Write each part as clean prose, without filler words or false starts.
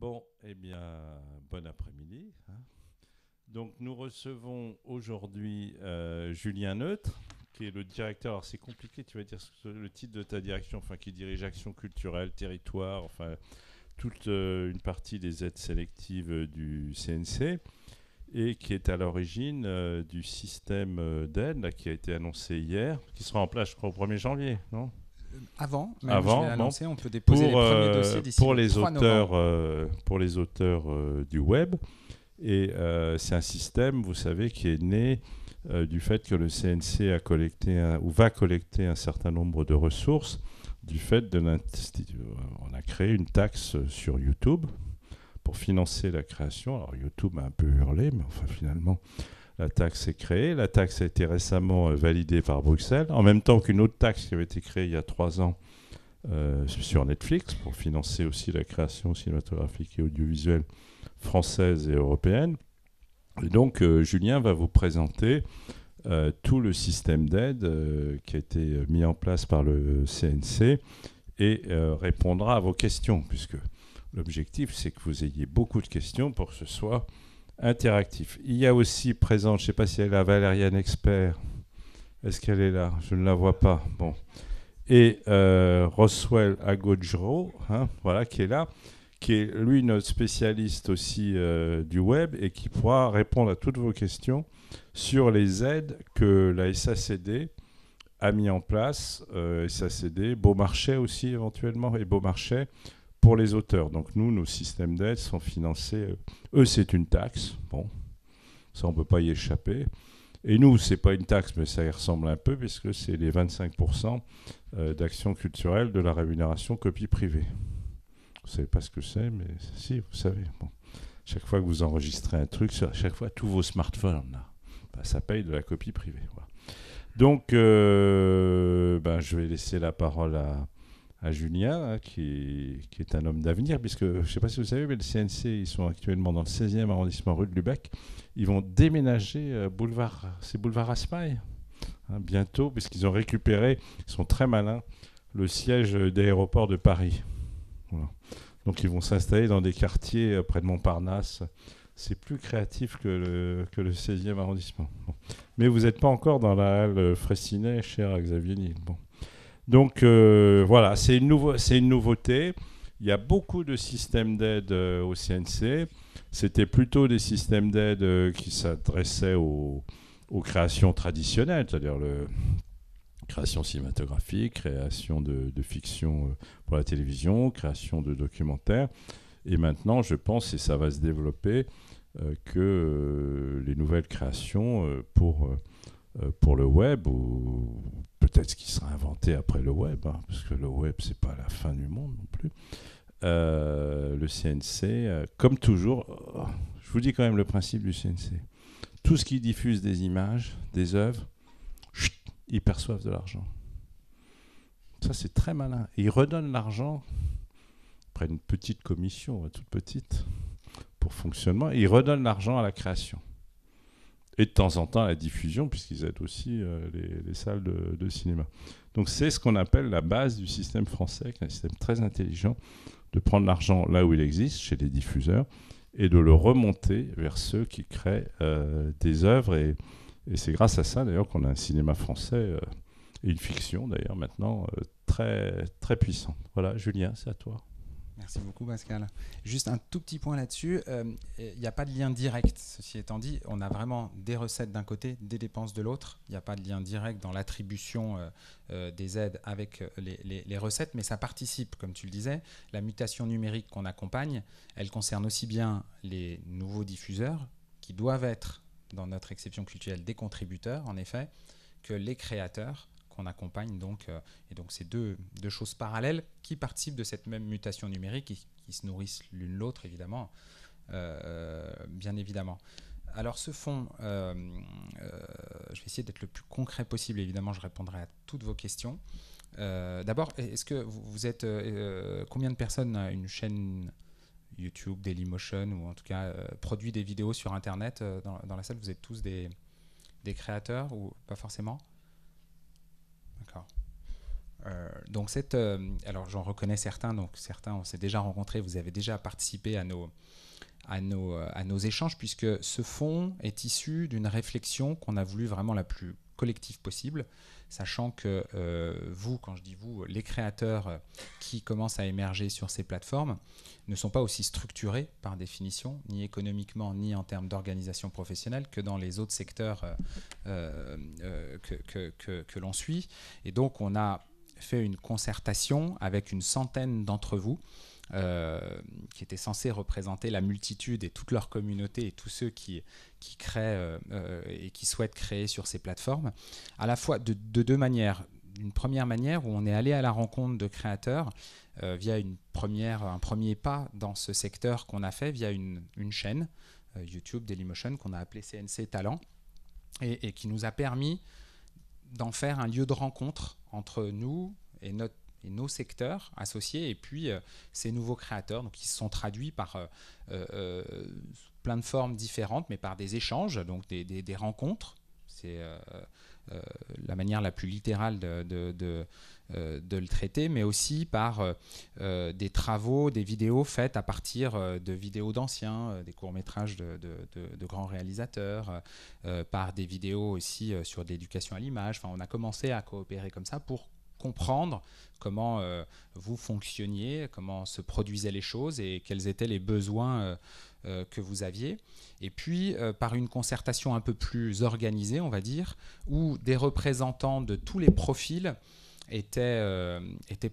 Bon, eh bien, bon après-midi, hein. Donc, nous recevons aujourd'hui Julien Neutre, qui est le directeur. Alors, c'est compliqué, tu vas dire le titre de ta direction, enfin, qui dirige Action culturelle, territoire, enfin, toute une partie des aides sélectives du CNC, et qui est à l'origine du système d'aide là, qui a été annoncé hier, qui sera en place, je crois, au 1er janvier, non? Avant, même, je l'ai Avant, bon, annoncé, on peut déposer les premiers dossiers d'ici le 3 novembre. pour les auteurs du web. Et c'est un système, vous savez, qui est né du fait que le CNC a collecté ou va collecter un certain nombre de ressources, du fait de l'institut. On a créé une taxe sur YouTube pour financer la création. Alors YouTube a un peu hurlé, mais enfin finalement, la taxe est créée. La taxe a été récemment validée par Bruxelles, en même temps qu'une autre taxe qui avait été créée il y a 3 ans sur Netflix pour financer aussi la création cinématographique et audiovisuelle française et européenne. Et donc, Julien va vous présenter tout le système d'aide qui a été mis en place par le CNC et répondra à vos questions, puisque l'objectif, c'est que vous ayez beaucoup de questions pour que ce soit interactif. Il y a aussi présente, je ne sais pas si elle est là, Valériane Expert. Est-ce qu'elle est là? Je ne la vois pas. Bon. Et Roswell Agojro, hein, voilà, qui est là, qui est lui notre spécialiste aussi du web et qui pourra répondre à toutes vos questions sur les aides que la SACD a mis en place, SACD, Beaumarchais aussi éventuellement, et Beaumarchais pour les auteurs. Donc nous, nos systèmes d'aide sont financés, eux c'est une taxe, bon, ça on ne peut pas y échapper. Et nous, ce n'est pas une taxe, mais ça y ressemble un peu, puisque c'est les 25% d'action culturelle de la rémunération copie privée. Vous ne savez pas ce que c'est, mais si, vous savez. Bon. Chaque fois que vous enregistrez un truc, à chaque fois, tous vos smartphones, là, ça paye de la copie privée. Voilà. Donc, je vais laisser la parole à Julien, hein, qui est un homme d'avenir, puisque, je ne sais pas si vous savez, mais le CNC, ils sont actuellement dans le 16e arrondissement rue de Lubeck. Ils vont déménager c'est boulevard Raspail, hein, bientôt, puisqu'ils ont récupéré, ils sont très malins, le siège d'aéroport de Paris. Voilà. Donc ils vont s'installer dans des quartiers près de Montparnasse. C'est plus créatif que le 16e arrondissement. Bon. Mais vous n'êtes pas encore dans la halle Fraissinet, cher à Xavier Niel. Bon. Donc voilà, c'est une nouveauté. Il y a beaucoup de systèmes d'aide au CNC. C'était plutôt des systèmes d'aide qui s'adressaient aux créations traditionnelles, c'est-à-dire création cinématographique, création de fiction pour la télévision, création de documentaires. Et maintenant, je pense, et ça va se développer, que les nouvelles créations pour le web, ou peut-être ce qui sera inventé après le web, hein, parce que le web, c'est pas la fin du monde non plus. Le CNC, comme toujours, je vous dis quand même le principe du CNC. Tout ce qui diffuse des images, des œuvres, ils perçoivent de l'argent. Ça, c'est très malin. Et ils redonnent l'argent, près d'une petite commission, toute petite, pour fonctionnement, et ils redonnent l'argent à la création. Et de temps en temps à la diffusion, puisqu'ils aident aussi les salles de cinéma. Donc c'est ce qu'on appelle la base du système français, qui est un système très intelligent, de prendre l'argent là où il existe, chez les diffuseurs, et de le remonter vers ceux qui créent des œuvres. Et c'est grâce à ça, d'ailleurs, qu'on a un cinéma français, et une fiction, d'ailleurs, maintenant, très, très puissante. Voilà, Julien, c'est à toi. Merci beaucoup, Pascal. Juste un tout petit point là-dessus. Il n'y a pas de lien direct. Ceci étant dit, on a vraiment des recettes d'un côté, des dépenses de l'autre. Il n'y a pas de lien direct dans l'attribution des aides avec les recettes, mais ça participe, comme tu le disais. La mutation numérique qu'on accompagne, elle concerne aussi bien les nouveaux diffuseurs, qui doivent être, dans notre exception culturelle, des contributeurs, en effet, que les créateurs qu'on accompagne donc, et donc c'est deux choses parallèles qui participent de cette même mutation numérique qui se nourrissent l'une l'autre évidemment, bien évidemment. Alors ce fonds, je vais essayer d'être le plus concret possible, évidemment je répondrai à toutes vos questions. D'abord, est-ce que vous êtes combien de personnes a une chaîne YouTube, Dailymotion, ou en tout cas produit des vidéos sur Internet dans la salle? Vous êtes tous des créateurs ou pas forcément? D'accord. Donc alors j'en reconnais certains, donc certains on s'est déjà rencontrés, vous avez déjà participé à nos échanges, puisque ce fonds est issu d'une réflexion qu'on a voulu vraiment la plus collective possible, sachant que vous, quand je dis vous, les créateurs qui commencent à émerger sur ces plateformes ne sont pas aussi structurés par définition, ni économiquement, ni en termes d'organisation professionnelle, que dans les autres secteurs que l'on suit. Et donc on a fait une concertation avec une centaine d'entre vous qui étaient censés représenter la multitude et toute leur communauté et tous ceux qui créent et qui souhaitent créer sur ces plateformes, à la fois de deux manières. Une première manière où on est allé à la rencontre de créateurs via un premier pas dans ce secteur qu'on a fait via une chaîne YouTube Dailymotion qu'on a appelée CNC Talent et qui nous a permis d'en faire un lieu de rencontre entre nous et nos secteurs associés et puis ces nouveaux créateurs, donc qui se sont traduits par plein de formes différentes, mais par des échanges, donc des rencontres. C'est la manière la plus littérale de le traiter, mais aussi par des travaux, des vidéos faites à partir de vidéos d'anciens, des courts-métrages de grands réalisateurs, par des vidéos aussi sur de l'éducation à l'image. Enfin, on a commencé à coopérer comme ça pour comprendre comment vous fonctionniez, comment se produisaient les choses et quels étaient les besoins que vous aviez. Et puis, par une concertation un peu plus organisée, on va dire, où des représentants de tous les profils étaient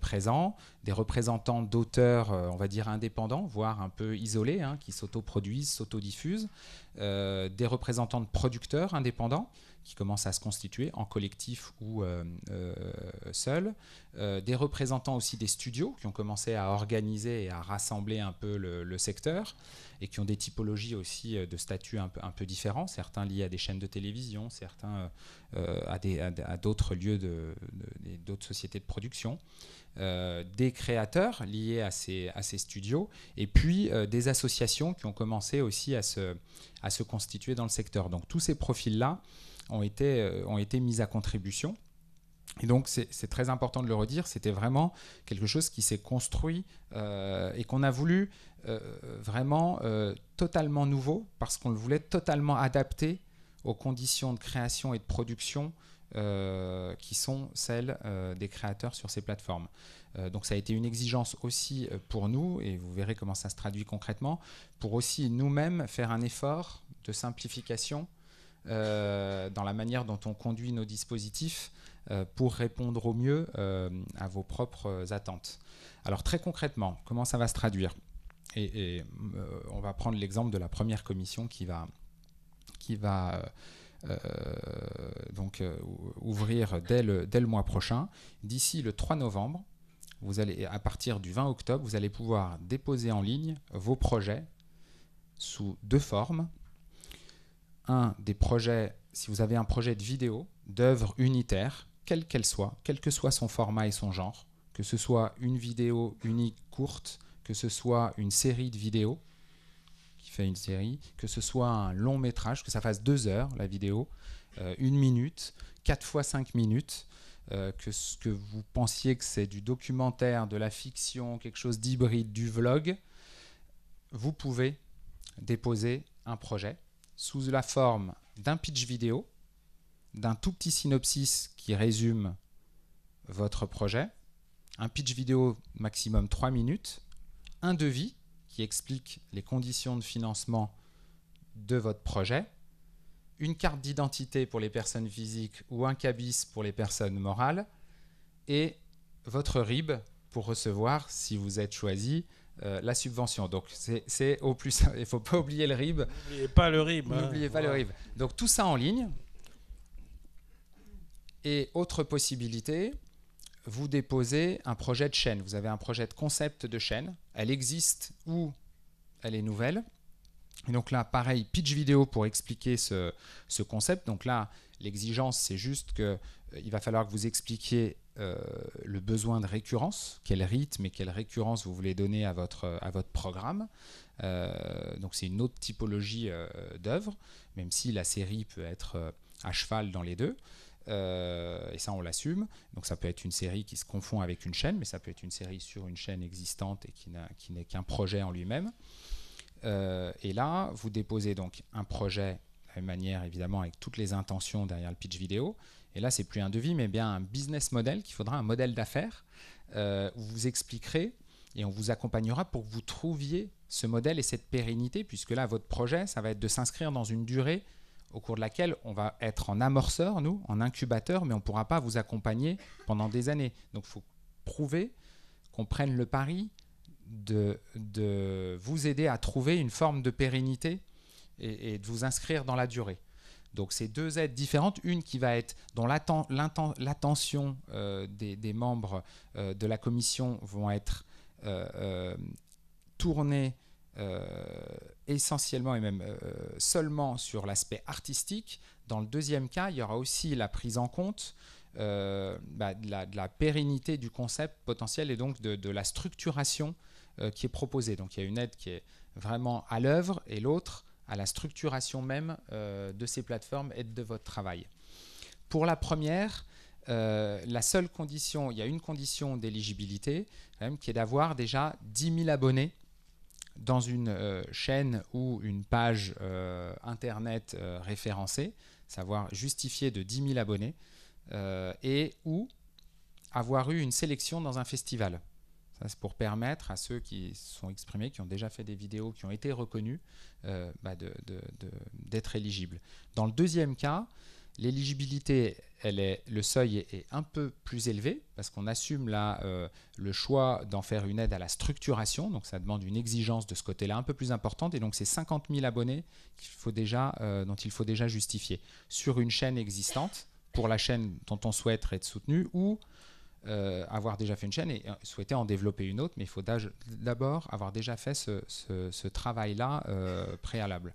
présents, des représentants d'auteurs, on va dire, indépendants, voire un peu isolés, hein, qui s'autoproduisent, s'autodiffusent, des représentants de producteurs indépendants, qui commencent à se constituer en collectif ou seuls, des représentants aussi des studios qui ont commencé à organiser et à rassembler un peu le secteur et qui ont des typologies aussi de statuts un peu différents, certains liés à des chaînes de télévision, certains à d'autres lieux, d'autres sociétés de production, des créateurs liés à ces studios et puis des associations qui ont commencé aussi à se constituer dans le secteur. Donc tous ces profils-là ont été mis à contribution. Et donc, c'est très important de le redire, c'était vraiment quelque chose qui s'est construit et qu'on a voulu vraiment totalement nouveau, parce qu'on le voulait totalement adapté aux conditions de création et de production qui sont celles des créateurs sur ces plateformes. Donc ça a été une exigence aussi pour nous, et vous verrez comment ça se traduit concrètement, pour aussi nous-mêmes faire un effort de simplification dans la manière dont on conduit nos dispositifs pour répondre au mieux à vos propres attentes. Alors très concrètement, comment ça va se traduire ? Et on va prendre l'exemple de la première commission qui va donc ouvrir dès le mois prochain. D'ici le 3 novembre, vous allez, à partir du 20 octobre, vous allez pouvoir déposer en ligne vos projets sous deux formes. Des projets, si vous avez un projet de vidéo, d'œuvre unitaire, quelle qu'elle soit, quel que soit son format et son genre, que ce soit une vidéo unique courte, que ce soit une série de vidéos qui fait une série, que ce soit un long métrage, que ça fasse 2 heures la vidéo, 1 minute, 4 fois 5 minutes, que vous pensiez que c'est du documentaire, de la fiction, quelque chose d'hybride, du vlog, vous pouvez déposer un projet sous la forme d'un pitch vidéo, d'un tout petit synopsis qui résume votre projet, un pitch vidéo maximum 3 minutes, un devis qui explique les conditions de financement de votre projet, une carte d'identité pour les personnes physiques ou un cabis pour les personnes morales, et votre RIB pour recevoir, si vous êtes choisi, la subvention. Donc c'est au plus, il ne faut pas oublier le RIB. N'oubliez pas le RIB. N'oubliez pas le RIB. Donc tout ça en ligne. Et autre possibilité, vous déposez un projet de chaîne. Vous avez un projet de concept de chaîne. Elle existe ou elle est nouvelle. Et donc là, pareil, pitch vidéo pour expliquer ce concept. Donc là, l'exigence, c'est juste qu'il va falloir que vous expliquiez le besoin de récurrence, quel rythme et quelle récurrence vous voulez donner à votre programme. Donc c'est une autre typologie d'œuvre, même si la série peut être à cheval dans les deux. Et ça, on l'assume. Donc ça peut être une série qui se confond avec une chaîne, mais ça peut être une série sur une chaîne existante et qui n'est qu'un projet en lui-même. Et là, vous déposez donc un projet de la même manière, évidemment, avec toutes les intentions derrière le pitch vidéo. Et là, c'est plus un devis, mais bien un business model qu'il faudra, un modèle d'affaires. Où vous expliquerez et on vous accompagnera pour que vous trouviez ce modèle et cette pérennité, puisque là, votre projet, ça va être de s'inscrire dans une durée au cours de laquelle on va être en amorceur, nous, en incubateur, mais on ne pourra pas vous accompagner pendant des années. Donc, il faut prouver qu'on prenne le pari de vous aider à trouver une forme de pérennité et de vous inscrire dans la durée. Donc, c'est deux aides différentes. Une qui va être dont l'attention des membres de la commission vont être tournées essentiellement et même seulement sur l'aspect artistique. Dans le deuxième cas, il y aura aussi la prise en compte de la pérennité du concept potentiel et donc de la structuration qui est proposée. Donc, il y a une aide qui est vraiment à l'œuvre et l'autre à la structuration même de ces plateformes et de votre travail. Pour la première, la seule condition, il y a une condition d'éligibilité quand même, qui est d'avoir déjà 10 000 abonnés dans une chaîne ou une page internet référencée, savoir justifier de 10 000 abonnés et ou avoir eu une sélection dans un festival. Ça, c'est pour permettre à ceux qui se sont exprimés, qui ont déjà fait des vidéos, qui ont été reconnus, d'être éligibles. Dans le deuxième cas, l'éligibilité, le seuil est un peu plus élevé parce qu'on assume là le choix d'en faire une aide à la structuration. Donc ça demande une exigence de ce côté-là un peu plus importante. Et donc c'est 50 000 abonnés dont il faut déjà justifier sur une chaîne existante pour la chaîne dont on souhaite être soutenu ou avoir déjà fait une chaîne et souhaiter en développer une autre. Mais il faut d'abord avoir déjà fait ce travail-là préalable.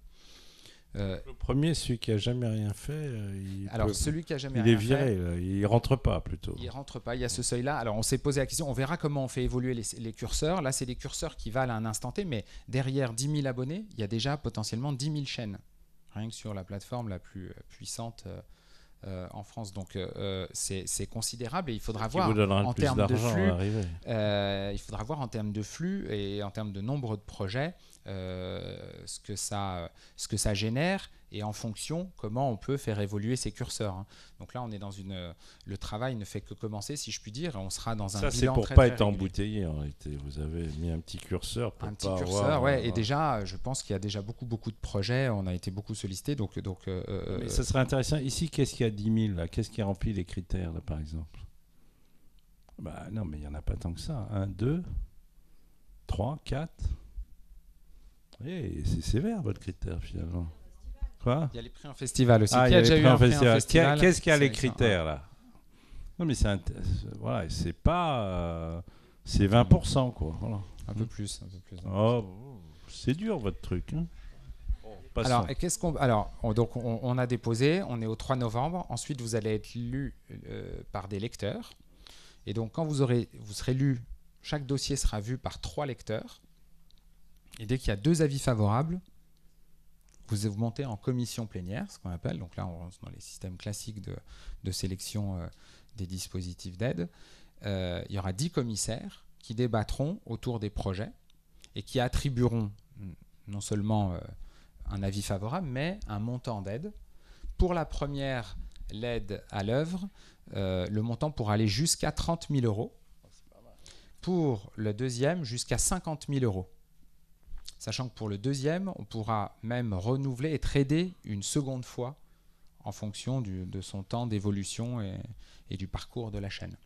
Le premier, celui qui a jamais rien fait, celui qui a jamais il est rien viré, fait, il rentre pas plutôt. Il rentre pas, il y a ce seuil-là. Alors on s'est posé la question, on verra comment on fait évoluer les curseurs. Là, c'est des curseurs qui valent à un instant T, mais derrière 10 000 abonnés, il y a déjà potentiellement 10 000 chaînes, rien que sur la plateforme la plus puissante en France. Donc c'est considérable et il faudra voir en termes de flux. Il faudra voir en termes de flux et en termes de nombre de projets ce que ça génère et en fonction comment on peut faire évoluer ces curseurs. Hein. Donc là, on est dans le travail ne fait que commencer, si je puis dire, et on sera dans un bilan très, c'est pour très pas régulier. être embouteillé en réalité. Vous avez mis un petit curseur pour un petit pas curseur, avoir, ouais. Et déjà, je pense qu'il y a déjà beaucoup de projets. On a été beaucoup sollicités, donc. Mais ça serait intéressant. Ici, qu'est-ce qu'il y a 10 000 là? Qu'est-ce qui remplit les critères là, par exemple? Bah non, mais il y en a pas tant que ça. 1, 2, 3, 4. Et c'est sévère votre critère finalement. Quoi? Il y a les prix en festival aussi. Ah, Qui a déjà eu un prix en festival? Qu'est-ce qu'il y a les critères là? Non mais voilà, c'est pas c'est 20% quoi. Voilà. Un peu plus. Oh, c'est dur votre truc. Hein. Alors, on a déposé, on est au 3 novembre. Ensuite, vous allez être lu par des lecteurs. Et donc, quand vous serez lu, chaque dossier sera vu par 3 lecteurs. Et dès qu'il y a 2 avis favorables, vous montez en commission plénière, ce qu'on appelle. Donc là, on rentre dans les systèmes classiques de sélection des dispositifs d'aide. Il y aura 10 commissaires qui débattront autour des projets et qui attribueront non seulement un avis favorable, mais un montant d'aide. Pour la première, l'aide à l'œuvre, le montant pourra aller jusqu'à 30 000 €. Pour le deuxième, jusqu'à 50 000 €. Sachant que pour le deuxième, on pourra même renouveler et trader une seconde fois en fonction de son temps d'évolution et du parcours de la chaîne.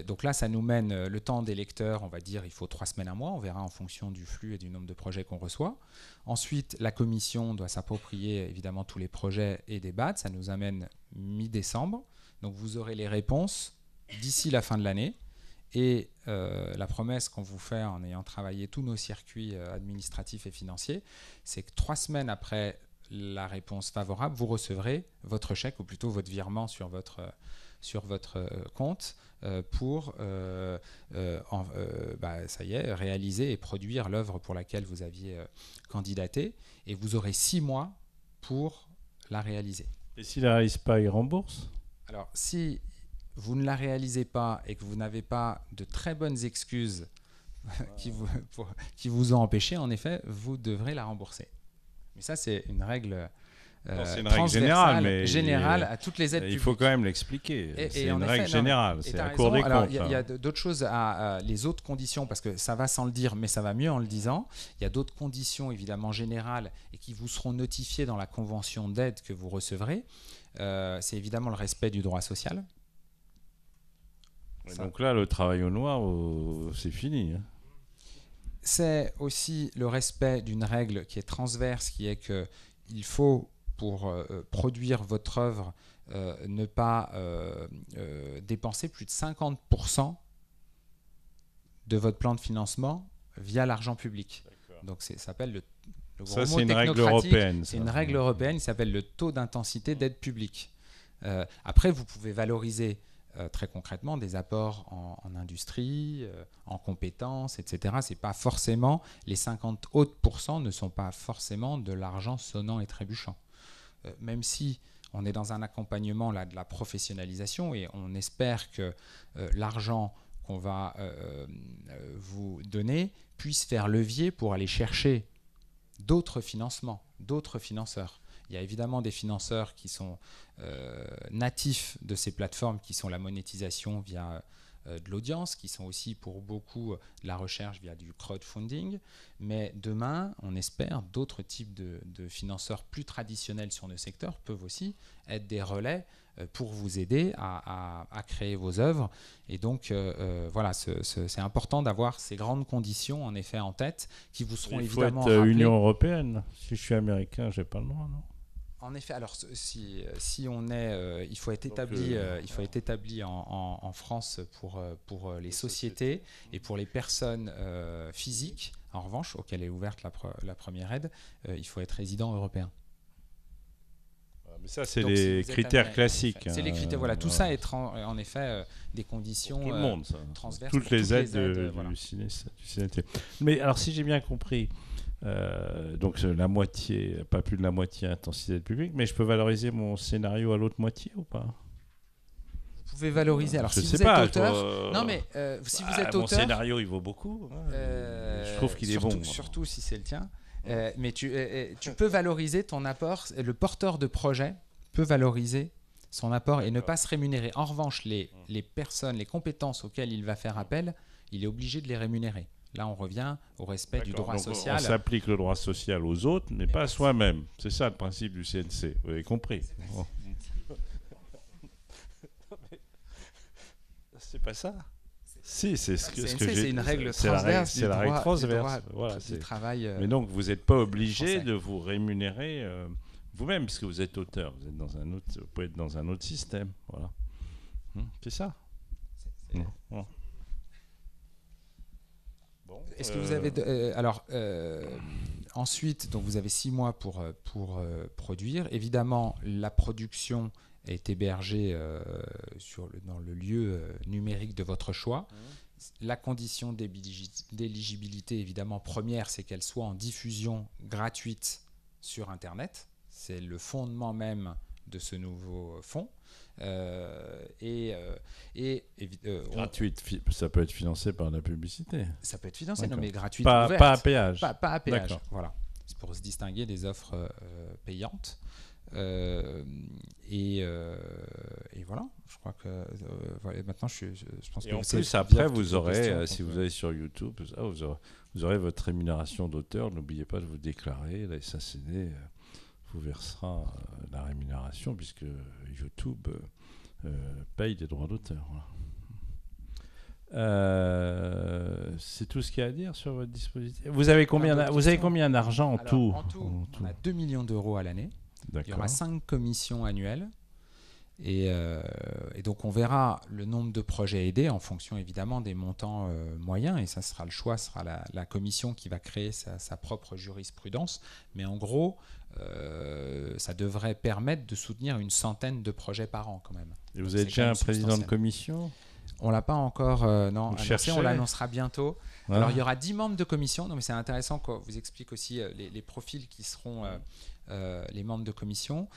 Donc là, ça nous mène le temps des lecteurs, on va dire, il faut 3 semaines, 1 mois, on verra en fonction du flux et du nombre de projets qu'on reçoit. Ensuite, la commission doit s'approprier évidemment tous les projets et débattre, ça nous amène mi-décembre. Donc vous aurez les réponses d'ici la fin de l'année. Et la promesse qu'on vous fait en ayant travaillé tous nos circuits administratifs et financiers, c'est que 3 semaines après la réponse favorable, vous recevrez votre chèque, ou plutôt votre virement sur votre compte pour, ça y est, réaliser et produire l'œuvre pour laquelle vous aviez candidaté. Et vous aurez 6 mois pour la réaliser. Et s'il ne la réalise pas, il rembourse? Alors, si vous ne la réalisez pas et que vous n'avez pas de très bonnes excuses qui vous ont empêché, en effet, vous devrez la rembourser. Mais ça, c'est une règle c'est une règle générale, mais générale à toutes les aides publiques. Il faut quand même l'expliquer. C'est une règle générale, c'est la Cour des comptes. Alors, il y a d'autres choses, les autres conditions, parce que ça va sans le dire, mais ça va mieux en le disant. Il y a d'autres conditions, évidemment, générales et qui vous seront notifiées dans la convention d'aide que vous recevrez. C'est évidemment le respect du droit social. Donc là, le travail au noir, c'est fini. Hein. C'est aussi le respect d'une règle qui est transverse, qui est qu'il faut, pour produire votre œuvre, ne pas dépenser plus de 50% de votre plan de financement via l'argent public. Donc ça s'appelle le gros ça, mot c'est une règle technocratique. européenne. C'est une règle européenne qui s'appelle le taux d'intensité d'aide publique. Après, vous pouvez valoriser très concrètement des apports en industrie, en compétences, etc. C'est pas forcément, les 50 autres pourcents ne sont pas forcément de l'argent sonnant et trébuchant. Même si on est dans un accompagnement là, de la professionnalisation et on espère que l'argent qu'on va vous donner puisse faire levier pour aller chercher d'autres financements, d'autres financeurs. Il y a évidemment des financeurs qui sont natifs de ces plateformes, qui sont la monétisation via de l'audience, qui sont aussi pour beaucoup de la recherche via du crowdfunding. Mais demain, on espère, d'autres types de financeurs plus traditionnels sur nos secteurs peuvent aussi être des relais pour vous aider à créer vos œuvres. Et donc, voilà, c'est important d'avoir ces grandes conditions, en effet, en tête, qui vous seront évidemment rappelées. Il faut être Union européenne. Si je suis américain, je n'ai pas le droit, non? En effet, alors si on est, il faut être établi en France pour les sociétés et pour les personnes physiques. En revanche, auquel est ouverte la première aide, il faut être résident européen. Mais ça, c'est les critères classiques. C'est les critères. Voilà, tout ça est en effet des conditions pour tout le monde, ça. Transverses. Toutes les aides voilà. du CNT. Mais alors, si j'ai bien compris. Donc la moitié, pas plus de la moitié intensité publique, mais je peux valoriser mon scénario à l'autre moitié ou pas? Vous pouvez valoriser. Alors je si sais vous pas, êtes auteur, non mais si vous êtes mon auteur, scénario il vaut beaucoup. Hein, je trouve qu'il est bon. Surtout si c'est le tien. Mais tu peux valoriser ton apport. Le porteur de projet peut valoriser son apport et ne pas se rémunérer. En revanche, les personnes, les compétences auxquelles il va faire appel, il est obligé de les rémunérer. Là, on revient au respect du droit social. On s'applique le droit social aux autres, mais pas à soi-même. C'est ça le principe du CNC. Vous avez compris? C'est pas ça. Si, c'est ce que j'ai. C'est une règle transverse. C'est la règle transverse. Voilà, du travail. Mais donc, vous n'êtes pas obligé de vous rémunérer vous-même, puisque vous êtes auteur. Vous êtes dans un autre. Vous pouvez être dans un autre système. Voilà. C'est ça. Est-ce que vous avez ensuite, donc vous avez 6 mois pour produire. Évidemment, la production est hébergée dans le lieu numérique de votre choix. La condition d'éligibilité, évidemment, première, c'est qu'elle soit en diffusion gratuite sur Internet. C'est le fondement même de ce nouveau fonds. Gratuite, ça peut être financé par la publicité. Ça peut être financé, non mais gratuite, pas ouverte. Pas à péage. Pas à péage, voilà. C'est pour se distinguer des offres payantes. Et voilà, je crois que voilà, maintenant je pense et que en plus après vous aurez, si vous allez sur YouTube, vous aurez votre rémunération d'auteur. N'oubliez pas de vous déclarer. La SACD vous versera la rémunération puisque YouTube paye des droits d'auteur. Voilà. C'est tout ce qu'il y a à dire sur votre dispositif. Vous avez combien d'argent en tout? En tout, on a 2 millions d'euros à l'année. Il y aura 5 commissions annuelles. Et donc on verra le nombre de projets aidés en fonction évidemment des montants moyens. Et ça sera le choix, sera la commission qui va créer sa propre jurisprudence. Mais en gros, ça devrait permettre de soutenir une centaine de projets par an quand même. Et vous êtes déjà un président de commission? On ne l'a pas encore annoncé, on l'annoncera bientôt. Ouais. Alors, il y aura 10 membres de commission. Non, mais c'est intéressant qu'on vous explique aussi les profils qui seront les membres de commission.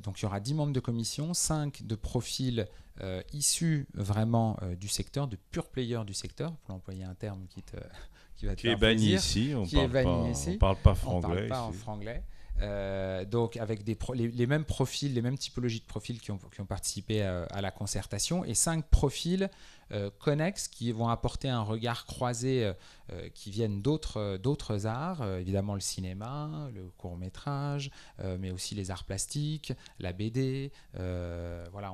Donc, il y aura 10 membres de commission, 5 de profils issus vraiment du secteur, de pure players du secteur, pour employer un terme qui va te Qui est faire banni plaisir. ici. On Qui est banni ici. ne parle pas On ne franglais. parle pas en ici. franglais. Donc avec les mêmes profils, les mêmes typologies de profils qui ont participé à la concertation, et 5 profils connexes qui vont apporter un regard croisé qui viennent d'autres arts, évidemment le cinéma, le court-métrage, mais aussi les arts plastiques, la BD. Voilà,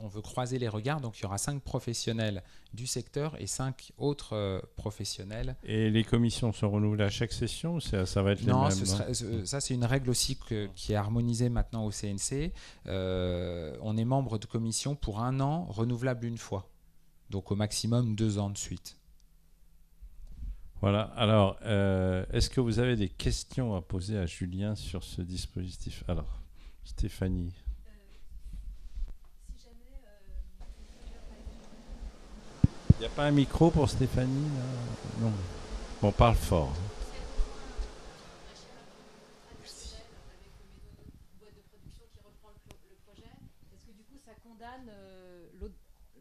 on veut croiser les regards, donc il y aura 5 professionnels du secteur et 5 autres professionnels. Et les commissions sont renouvelées à chaque session ou ça va être les Non, mêmes? ça c'est une règle aussi qui est harmonisée maintenant au CNC. On est membre de commission pour 1 an, renouvelable une fois. Donc au maximum 2 ans de suite. Voilà. Alors, est-ce que vous avez des questions à poser à Julien sur ce dispositif? Alors, Stéphanie. Il n'y a pas un micro pour Stéphanie là? Non. Bon, parle fort.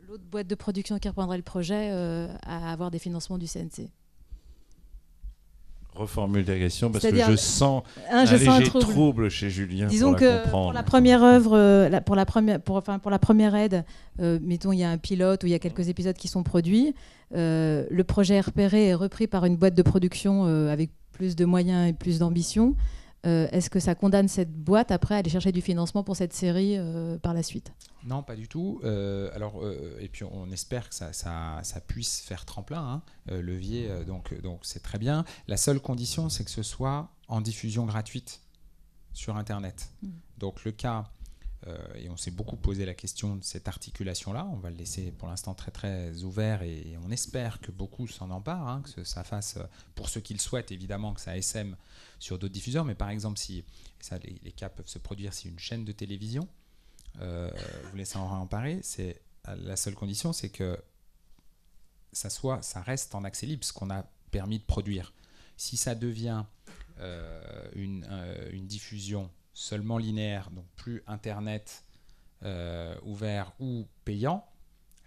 L'autre boîte de production qui reprendrait le projet à avoir des financements du CNC. Reformule la question parce que C'est-à-dire, je sens un léger trouble chez Julien. Disons pour que comprendre. pour la première œuvre, pour la première aide, mettons il y a un pilote où il y a quelques épisodes qui sont produits, le projet est repéré et repris par une boîte de production avec plus de moyens et plus d'ambition. Est-ce que ça condamne cette boîte après à aller chercher du financement pour cette série par la suite? Non, pas du tout. Et puis on espère que ça puisse faire tremplin, levier, donc c'est très bien. La seule condition, c'est que ce soit en diffusion gratuite sur Internet. Donc le cas, et on s'est beaucoup posé la question de cette articulation-là, on va le laisser pour l'instant très très ouvert et on espère que beaucoup s'en emparent, que ça fasse, pour ceux qui le souhaitent évidemment, que ça SM sur d'autres diffuseurs, mais par exemple, si ça, les cas peuvent se produire si une chaîne de télévision vous laissez en emparer, c'est la seule condition, c'est que ça reste en accès libre, ce qu'on a permis de produire. Si ça devient une diffusion seulement linéaire, donc plus Internet ouvert ou payant,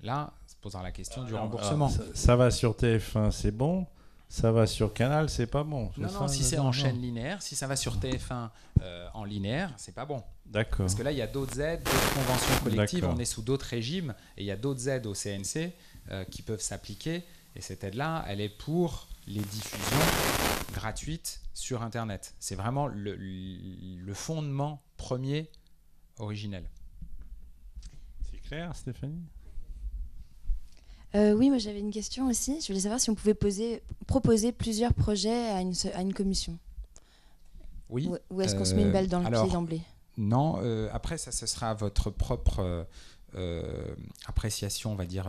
là, se posera la question du remboursement. Ça va sur TF1, c'est bon. Ça va sur Canal, c'est pas bon. Non, si c'est en chaîne linéaire, si ça va sur TF1 en linéaire, c'est pas bon. D'accord. Parce que là, il y a d'autres aides, d'autres conventions collectives, D'accord. on est sous d'autres régimes, et il y a d'autres aides au CNC qui peuvent s'appliquer. Et cette aide-là, elle est pour les diffusions gratuites sur Internet. C'est vraiment le fondement premier originel. C'est clair, Stéphanie? Oui, moi j'avais une question aussi. Je voulais savoir si on pouvait proposer plusieurs projets à une commission. Oui. Ou est-ce qu'on se met une balle dans le pied d'emblée? Non, après ça, ce sera votre propre appréciation, on va dire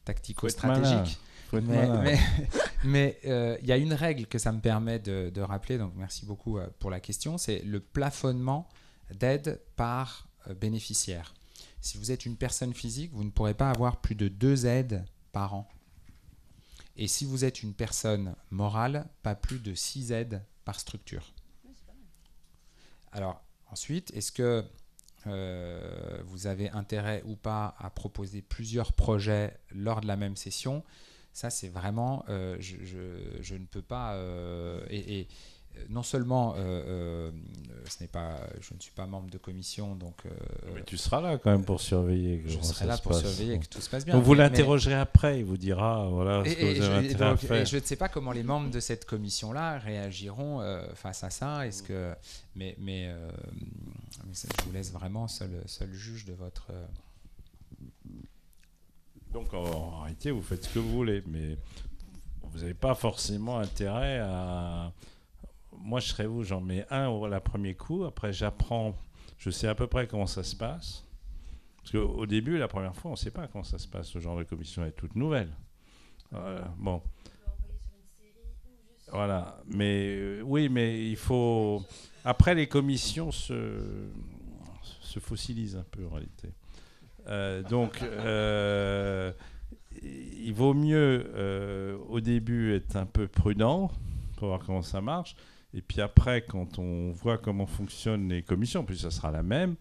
tactico-stratégique. Mais il y a une règle que ça me permet de rappeler, donc merci beaucoup pour la question, c'est le plafonnement d'aide par bénéficiaire. Si vous êtes une personne physique, vous ne pourrez pas avoir plus de 2 aides par an. Et si vous êtes une personne morale, pas plus de 6 aides par structure. Alors, ensuite, est-ce que vous avez intérêt ou pas à proposer plusieurs projets lors de la même session? Ça, c'est vraiment... je ne peux pas... non seulement je ne suis pas membre de commission, donc mais tu seras là quand même pour surveiller. Je serai là pour surveiller que tout se passe bien. Donc vous l'interrogerez après, il vous dira voilà ce que vous avez intérêt à faire. Et je ne sais pas comment les membres de cette commission-là réagiront face à ça. Est-ce que mais je vous laisse vraiment seul juge de votre. Donc en réalité, vous faites ce que vous voulez, mais vous n'avez pas forcément intérêt à. Moi, je serais vous, j'en mets un au premier coup. Après, j'apprends, je sais à peu près comment ça se passe. Parce qu'au début, la première fois, on ne sait pas comment ça se passe. Ce genre de commission est toute nouvelle. Bon. Voilà. Mais oui, mais il faut. Après, les commissions se fossilisent un peu en réalité. Donc, il vaut mieux au début être un peu prudent pour voir comment ça marche. Et puis après, quand on voit comment fonctionnent les commissions, puis ça sera la même,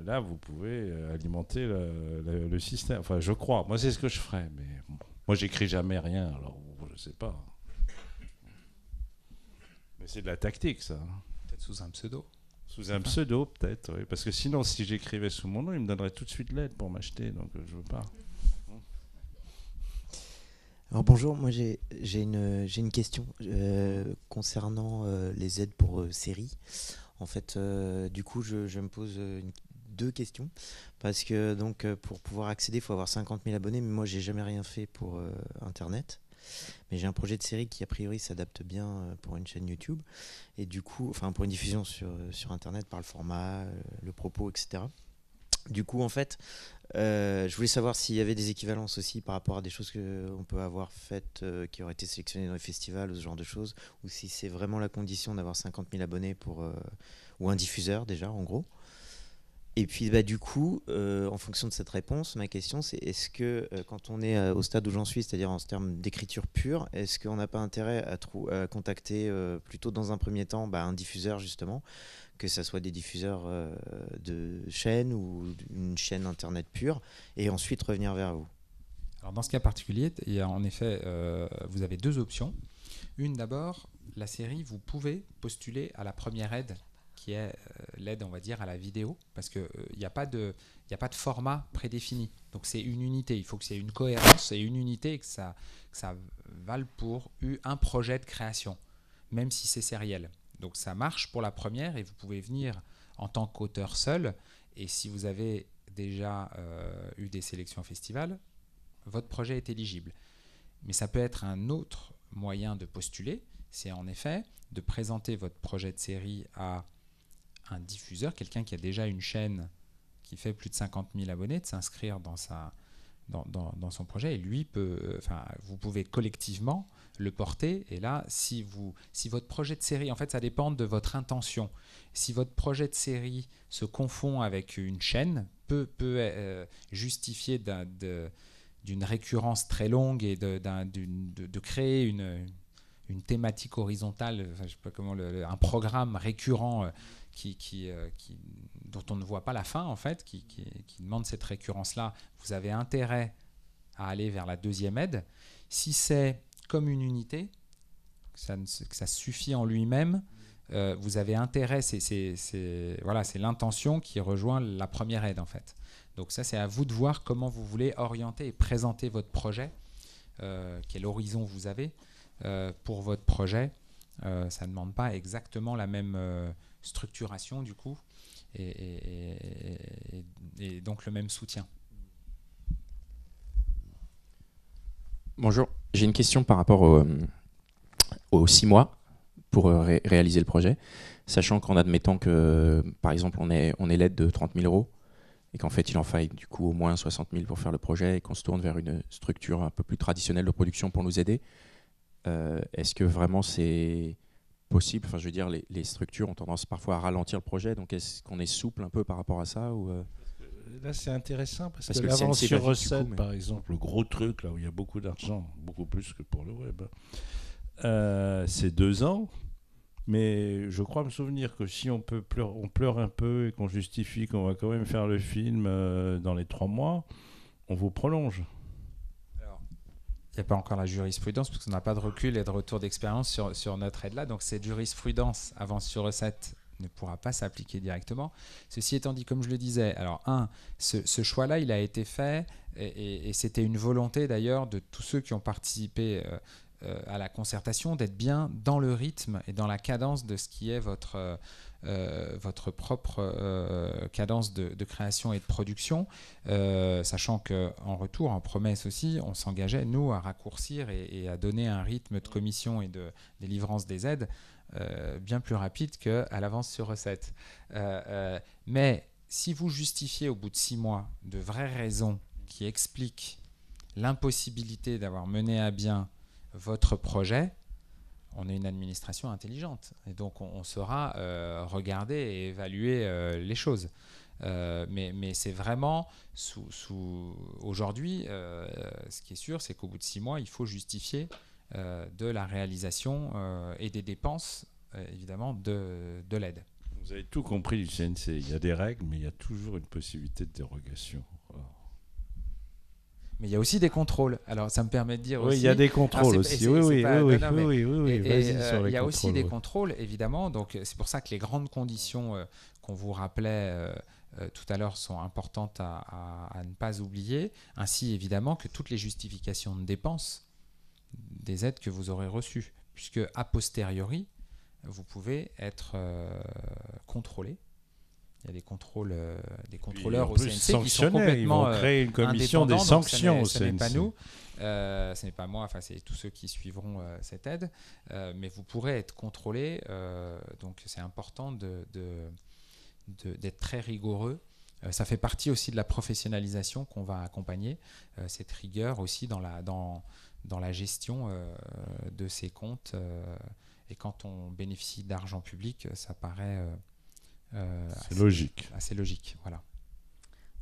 là, vous pouvez alimenter le système. Enfin, je crois. Moi, c'est ce que je ferais. Mais bon, moi, j'écris jamais rien, alors je sais pas. Mais c'est de la tactique, ça. Peut-être sous un pseudo. Sous un pseudo, peut-être, oui. Parce que sinon, si j'écrivais sous mon nom, il me donnerait tout de suite l'aide pour m'acheter, donc je veux pas. Alors bonjour, moi j'ai une question concernant les aides pour séries. En fait, du coup, je me pose deux questions. Parce que donc, pour pouvoir accéder, il faut avoir 50 000 abonnés. Mais moi, j'ai jamais rien fait pour Internet. Mais j'ai un projet de série qui, a priori, s'adapte bien pour une chaîne YouTube. Et du coup, enfin, pour une diffusion sur Internet par le format, le propos, etc. Du coup, en fait, je voulais savoir s'il y avait des équivalences aussi par rapport à des choses qu'on peut avoir faites qui auraient été sélectionnées dans les festivals ou ce genre de choses, ou si c'est vraiment la condition d'avoir 50 000 abonnés ou un diffuseur déjà, en gros. Et puis du coup, en fonction de cette réponse, ma question c'est est-ce que quand on est au stade où j'en suis, c'est-à-dire en termes d'écriture pure, est-ce qu'on n'a pas intérêt à contacter plutôt dans un premier temps un diffuseur justement, que ce soit des diffuseurs de chaînes ou une chaîne internet pure, et ensuite revenir vers vous? Alors dans ce cas particulier, il y a en effet, vous avez deux options. Une d'abord, la série, vous pouvez postuler à la première aide, qui est l'aide, on va dire, à la vidéo, parce qu'il n'y a pas de format prédéfini. Donc c'est une unité, il faut que c'est une cohérence et une unité, et que ça vale pour un projet de création, même si c'est sériel. Donc ça marche pour la première, et vous pouvez venir en tant qu'auteur seul, et si vous avez déjà eu des sélections festival, votre projet est éligible. Mais ça peut être un autre moyen de postuler, c'est en effet de présenter votre projet de série à un diffuseur, quelqu'un qui a déjà une chaîne qui fait plus de 50 000 abonnés, de s'inscrire dans son projet, et lui vous pouvez collectivement le porter. Et là, si votre projet de série, en fait ça dépend de votre intention, si votre projet de série se confond avec une chaîne, peut justifier d'une récurrence très longue et de créer une thématique horizontale, je sais pas comment, un programme récurrent dont on ne voit pas la fin, en fait, qui demande cette récurrence-là, vous avez intérêt à aller vers la deuxième aide. Si c'est comme une unité, que ça suffit en lui-même, vous avez intérêt, c'est l'intention qui rejoint la première aide, en fait. Donc ça, c'est à vous de voir comment vous voulez orienter et présenter votre projet, quel horizon vous avez pour votre projet. Ça ne demande pas exactement la même structuration du coup, et donc le même soutien. Bonjour, j'ai une question par rapport aux 6 mois pour réaliser le projet, sachant qu'en admettant que par exemple on ait l'aide de 30 000 € et qu'en fait il en faille du coup au moins 60 000 pour faire le projet, et qu'on se tourne vers une structure un peu plus traditionnelle de production pour nous aider, est-ce que vraiment c'est possible? Enfin, je veux dire, les structures ont tendance parfois à ralentir le projet, donc est-ce qu'on est souple un peu par rapport à ça ou Là, c'est intéressant parce que le l'avance CNC sur va vite, du recette, coup, mais- par exemple, le gros truc, là où il y a beaucoup d'argent, beaucoup plus que pour le web, c'est 2 ans. Mais je crois me souvenir que si on pleure un peu et qu'on justifie qu'on va quand même faire le film dans les 3 mois, on vous prolonge. Il n'y a pas encore la jurisprudence, parce qu'on n'a pas de recul et de retour d'expérience sur notre aide-là. Donc cette jurisprudence, avance sur recette, ne pourra pas s'appliquer directement. Ceci étant dit, comme je le disais, alors ce choix-là, il a été fait, et c'était une volonté d'ailleurs de tous ceux qui ont participé à la concertation, d'être bien dans le rythme et dans la cadence de ce qui est votre propre cadence de création et de production, sachant qu'en retour, en promesse aussi, on s'engageait, nous, à raccourcir et à donner un rythme de commission et de délivrance des aides bien plus rapide qu'à l'avance sur recette. Mais si vous justifiez au bout de 6 mois de vraies raisons qui expliquent l'impossibilité d'avoir mené à bien votre projet, on est une administration intelligente, et donc on saura regarder et évaluer les choses. Mais c'est vraiment, aujourd'hui, ce qui est sûr, c'est qu'au bout de 6 mois, il faut justifier de la réalisation et des dépenses, évidemment, de l'aide. Vous avez tout compris du CNC. Il y a des règles, mais il y a toujours une possibilité de dérogation. Voilà. Mais il y a aussi des contrôles. Alors, ça me permet de dire Oui, aussi... il y a des contrôles aussi. Oui. Il y a aussi des contrôles, évidemment. Donc, c'est pour ça que les grandes conditions qu'on vous rappelait tout à l'heure sont importantes à ne pas oublier. Ainsi, évidemment, que toutes les justifications de dépenses des aides que vous aurez reçues. Puisque, a posteriori, vous pouvez être contrôlé. Il y a des contrôleurs au CNC qui sont complètement ils vont créer une commission des sanctions au CNC. Ce n'est pas nous, ce n'est pas moi, enfin c'est tous ceux qui suivront cette aide, mais vous pourrez être contrôlé, donc c'est important d'être très rigoureux. Ça fait partie aussi de la professionnalisation qu'on va accompagner, cette rigueur aussi dans la gestion de ces comptes. Et quand on bénéficie d'argent public, ça paraît assez logique. Voilà.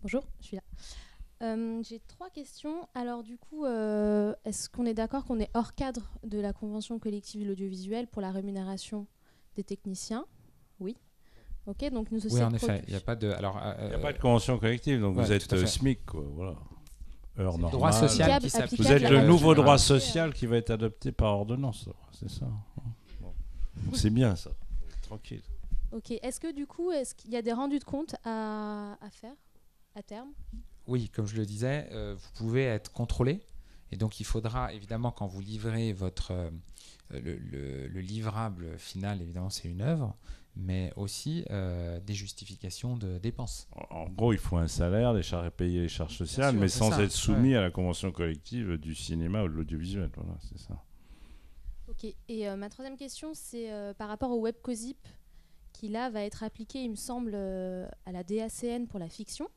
Bonjour, je suis là. J'ai 3 questions. Alors du coup, est-ce qu'on est d'accord qu'on est hors cadre de la convention collective de l'audiovisuel pour la rémunération des techniciens? Oui. Ok, donc nous aussi. Oui, en effet, il n'y a pas de. Alors, il n'y a pas de convention collective, donc vous êtes SMIC, quoi. Voilà. Heure normale. Droit social qui s'applique. Vous êtes le nouveau droit social qui va être adopté par ordonnance, c'est ça. Bon. C'est bien ça. Tranquille. Ok. Est-ce que du coup, il y a des rendus de compte à faire à terme? Oui, comme je le disais, vous pouvez être contrôlé. Et donc, il faudra, évidemment, quand vous livrez le livrable final, évidemment, c'est une œuvre, mais aussi des justifications de dépenses. En gros, il faut un salaire, payer les charges sociales, sûr, mais sans ça. être soumis à la convention collective du cinéma ou de l'audiovisuel. Voilà, c'est ça. Ok. Et ma 3e question, c'est par rapport au web COSIP, qui là va être appliqué, il me semble, à la DACN pour la fiction.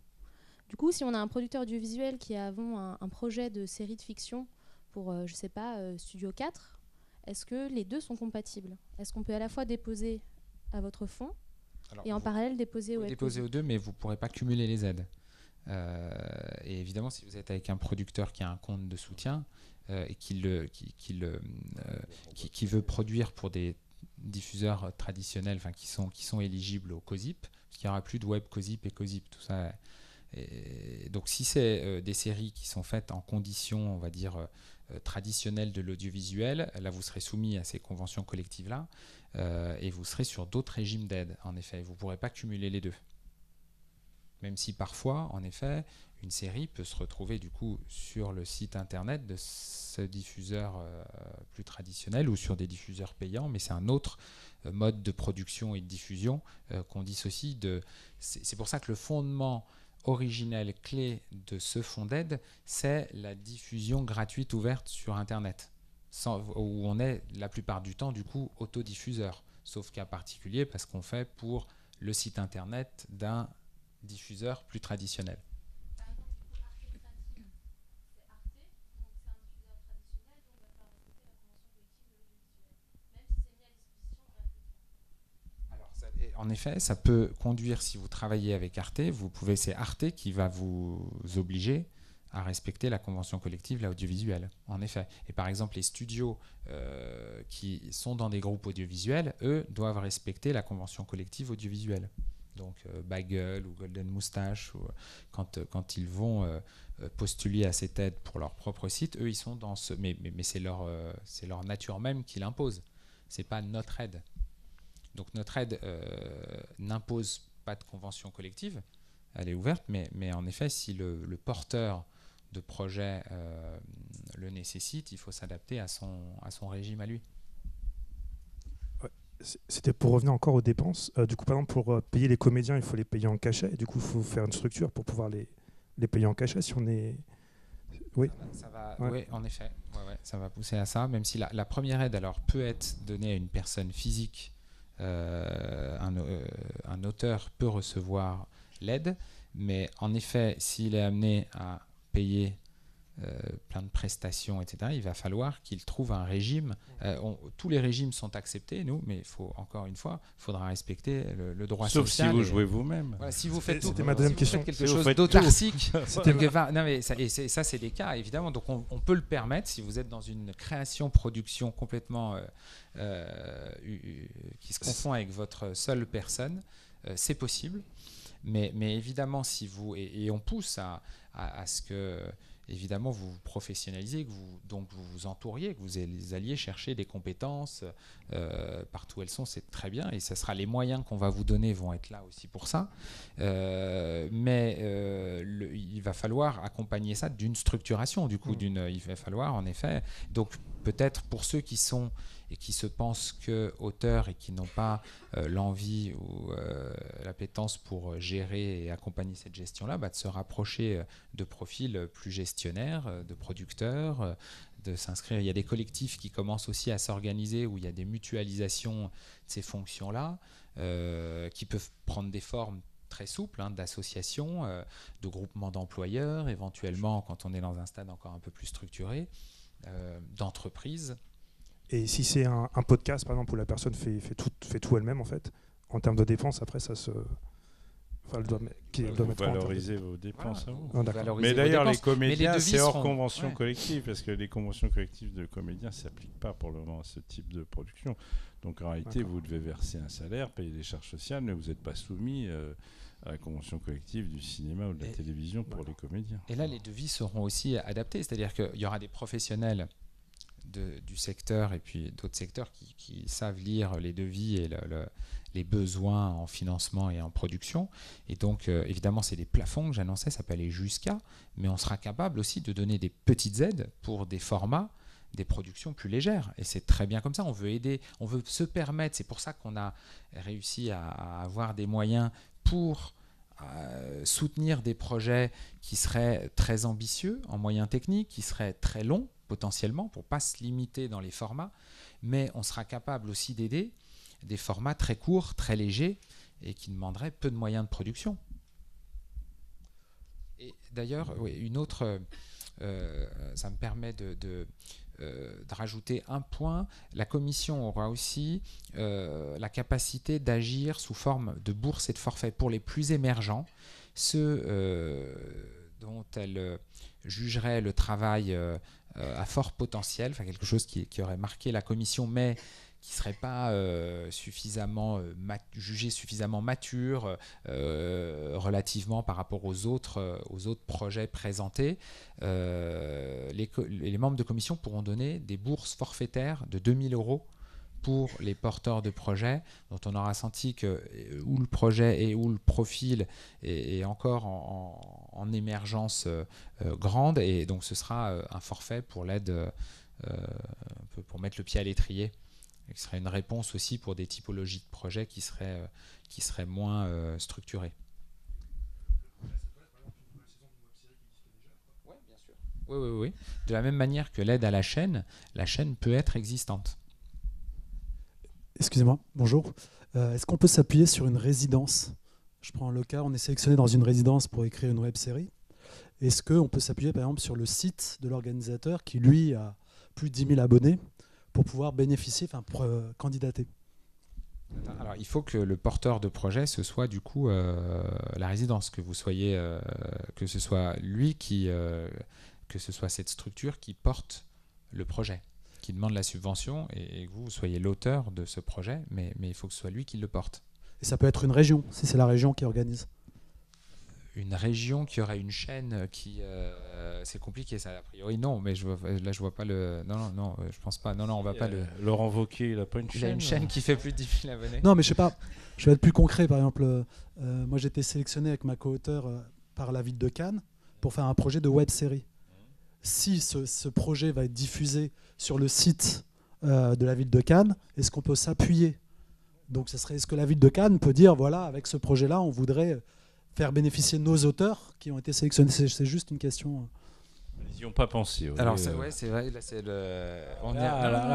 Du coup, si on a un producteur audiovisuel qui a avant un projet de série de fiction pour, je sais pas, Studio 4, est-ce que les deux sont compatibles? Est-ce qu'on peut à la fois déposer à votre fonds et en parallèle déposer au web déposer aux deux, mais vous ne pourrez pas cumuler les aides. Et évidemment, si vous êtes avec un producteur qui a un compte de soutien et qui veut produire pour des diffuseurs traditionnels, enfin qui sont éligibles au COSIP, parce qu'il n'y aura plus de web COSIP et COSIP, tout ça. Et donc si c'est des séries qui sont faites en conditions, on va dire, traditionnelles de l'audiovisuel, là vous serez soumis à ces conventions collectives-là et vous serez sur d'autres régimes d'aide, en effet. Vous ne pourrez pas cumuler les deux. Même si parfois, en effet, une série peut se retrouver du coup sur le site internet de ce diffuseur plus traditionnel ou sur des diffuseurs payants, mais c'est un autre mode de production et de diffusion qu'on dissocie de... C'est pour ça que le fondement originel clé de ce fonds d'aide, c'est la diffusion gratuite ouverte sur internet, où on est la plupart du temps du coup autodiffuseur, sauf cas particulier parce qu'on fait pour le site internet d'un diffuseur plus traditionnel. En effet, ça peut conduire, si vous travaillez avec Arte, c'est Arte qui va vous obliger à respecter la convention collective, l'audiovisuel, en effet. Et par exemple, les studios qui sont dans des groupes audiovisuels, eux, doivent respecter la convention collective audiovisuelle. Donc Bagel ou Golden Moustache, quand ils vont postuler à cette aide pour leur propre site, eux, ils sont dans ce... Mais c'est leur nature même qui l'impose. Ce n'est pas notre aide. Donc notre aide n'impose pas de convention collective, elle est ouverte, mais en effet, si le porteur de projet le nécessite, il faut s'adapter à son régime à lui. Ouais, c'était pour revenir encore aux dépenses. Du coup, par exemple, pour payer les comédiens, il faut les payer en cachet. Du coup, il faut faire une structure pour pouvoir les payer en cachet si on est... Oui, oui, en effet, ça va pousser à ça, même si la première aide alors, peut être donnée à une personne physique. Un auteur peut recevoir l'aide, mais en effet, s'il est amené à payer plein de prestations, etc., il va falloir qu'ils trouvent un régime. Tous les régimes sont acceptés, nous, mais encore une fois, il faudra respecter le droit Sauf social. Sauf si vous jouez vous-même. Voilà, si vous faites tout, c'était ma deuxième question. quelque chose d'autarcique, non, mais ça c'est des cas, évidemment. Donc on peut le permettre si vous êtes dans une création-production complètement qui se confond avec votre seule personne. C'est possible. Mais évidemment, si vous et on pousse à ce que évidemment vous vous professionnalisez, que vous vous entouriez, que vous alliez chercher des compétences partout où elles sont, c'est très bien, et ce sera les moyens qu'on va vous donner vont être là aussi pour ça. Mais il va falloir accompagner ça d'une structuration, du coup, il va falloir en effet. Donc peut-être pour ceux qui sont et qui se pensent que auteurs et qui n'ont pas l'envie ou l'appétence pour gérer et accompagner cette gestion-là, de se rapprocher de profils plus gestionnaires, de producteurs, de s'inscrire. Il y a des collectifs qui commencent aussi à s'organiser où il y a des mutualisations de ces fonctions-là qui peuvent prendre des formes très souples, d'associations, de groupements d'employeurs, éventuellement quand on est dans un stade encore un peu plus structuré, d'entreprises. Et si c'est un podcast, par exemple, où la personne fait tout elle-même, en fait, en termes de dépenses, après, ça se... Enfin, elle doit mettre valoriser vos dépenses. Ah, mais d'ailleurs, les comédiens, c'est hors convention collective, parce que les conventions collectives de comédiens ne s'appliquent pas pour le moment à ce type de production. Donc en réalité, vous devez verser un salaire, payer des charges sociales, mais vous n'êtes pas soumis à la convention collective du cinéma ou de la télévision pour les comédiens. Et là, les devis seront aussi adaptés, c'est-à-dire qu'il y aura des professionnels du secteur et puis d'autres secteurs qui savent lire les devis et les besoins en financement et en production. Et donc, évidemment, c'est des plafonds que j'annonçais, ça peut aller jusqu'à, mais on sera capable aussi de donner des petites aides pour des formats, des productions plus légères. Et c'est très bien comme ça. On veut aider, on veut se permettre. C'est pour ça qu'on a réussi à avoir des moyens pour soutenir des projets qui seraient très ambitieux en moyens techniques, qui seraient très longs potentiellement, pour ne pas se limiter dans les formats, mais on sera capable aussi d'aider des formats très courts, très légers, et qui demanderaient peu de moyens de production. Et d'ailleurs, une autre, ça me permet de rajouter un point, la commission aura aussi la capacité d'agir sous forme de bourse et de forfait pour les plus émergents, ceux dont elle jugerait le travail à fort potentiel, enfin quelque chose qui aurait marqué la commission, mais qui ne serait pas jugé suffisamment mature relativement par rapport aux autres projets présentés. Les membres de commission pourront donner des bourses forfaitaires de 2 000 € pour les porteurs de projets dont on aura senti que où le projet et où le profil est encore en émergence grande, et donc ce sera un forfait pour l'aide pour mettre le pied à l'étrier. Et ce serait une réponse aussi pour des typologies de projets qui seraient moins structurées. Oui, bien sûr. Oui. De la même manière que l'aide à la chaîne peut être existante. Excusez-moi, bonjour. Est-ce qu'on peut s'appuyer sur une résidence? Je prends le cas, on est sélectionné dans une résidence pour écrire une web-série. Est-ce qu'on peut s'appuyer par exemple sur le site de l'organisateur qui, lui, a plus de 10 000 abonnés pour pouvoir bénéficier, pour candidater? Alors, il faut que le porteur de projet, ce soit du coup la résidence, que vous soyez, que ce soit lui que ce soit cette structure qui porte le projet, qui demande la subvention, et que vous soyez l'auteur de ce projet, mais il faut que ce soit lui qui le porte. Et ça peut être une région, si c'est la région qui organise. Une région qui aurait une chaîne qui... c'est compliqué ça, a priori. Non, mais je vois pas le... Non, je pense pas. Non, on va pas le... Laurent Wauquiez, il n'a pas une chaîne. Il a une chaîne qui fait plus de 10 000 abonnés. Non, mais je sais pas. Je vais être plus concret. Par exemple, moi j'ai été sélectionné avec ma co-auteure par la ville de Cannes pour faire un projet de web-série. Si ce projet va être diffusé sur le site de la ville de Cannes, est-ce qu'on peut s'appuyer? Donc, est-ce que la ville de Cannes peut dire, voilà, avec ce projet-là, on voudrait faire bénéficier nos auteurs qui ont été sélectionnés? C'est juste une question. Ils n'y ont pas pensé. Alors, c'est vrai, là, c'est le...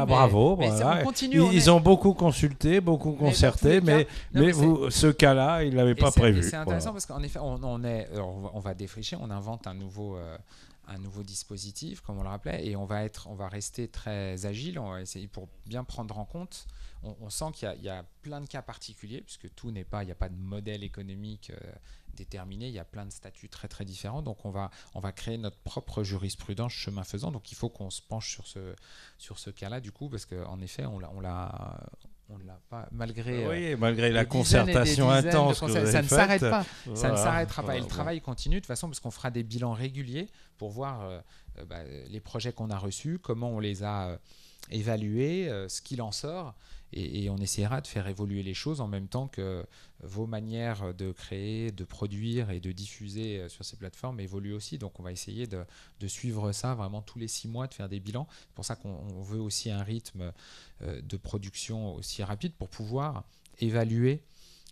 bravo. Voilà. Ils ont beaucoup consulté, beaucoup concerté, mais ce cas-là, ils ne l'avaient pas prévu. C'est intéressant parce qu'en effet, on va défricher, on invente un nouveau dispositif, comme on le rappelait, et on va rester très agile, on va essayer pour bien prendre en compte. On sent qu'il y a plein de cas particuliers, puisque tout n'est pas, il n'y a pas de modèle économique déterminé, il y a plein de statuts très très différents, donc on va créer notre propre jurisprudence chemin faisant, donc il faut qu'on se penche sur ce cas-là du coup, parce qu'en effet on l'a pas, malgré la concertation intense que vous avez ça ne s'arrête faite. pas, Voilà. ça ne s'arrêtera pas, et le travail continue de toute façon, parce qu'on fera des bilans réguliers pour voir les projets qu'on a reçus, comment on les a évalués, ce qu'il en sort, et on essaiera de faire évoluer les choses en même temps que vos manières de créer, de produire et de diffuser sur ces plateformes évoluent aussi. Donc on va essayer de suivre ça vraiment tous les 6 mois, de faire des bilans. C'est pour ça qu'on veut aussi un rythme de production aussi rapide pour pouvoir évaluer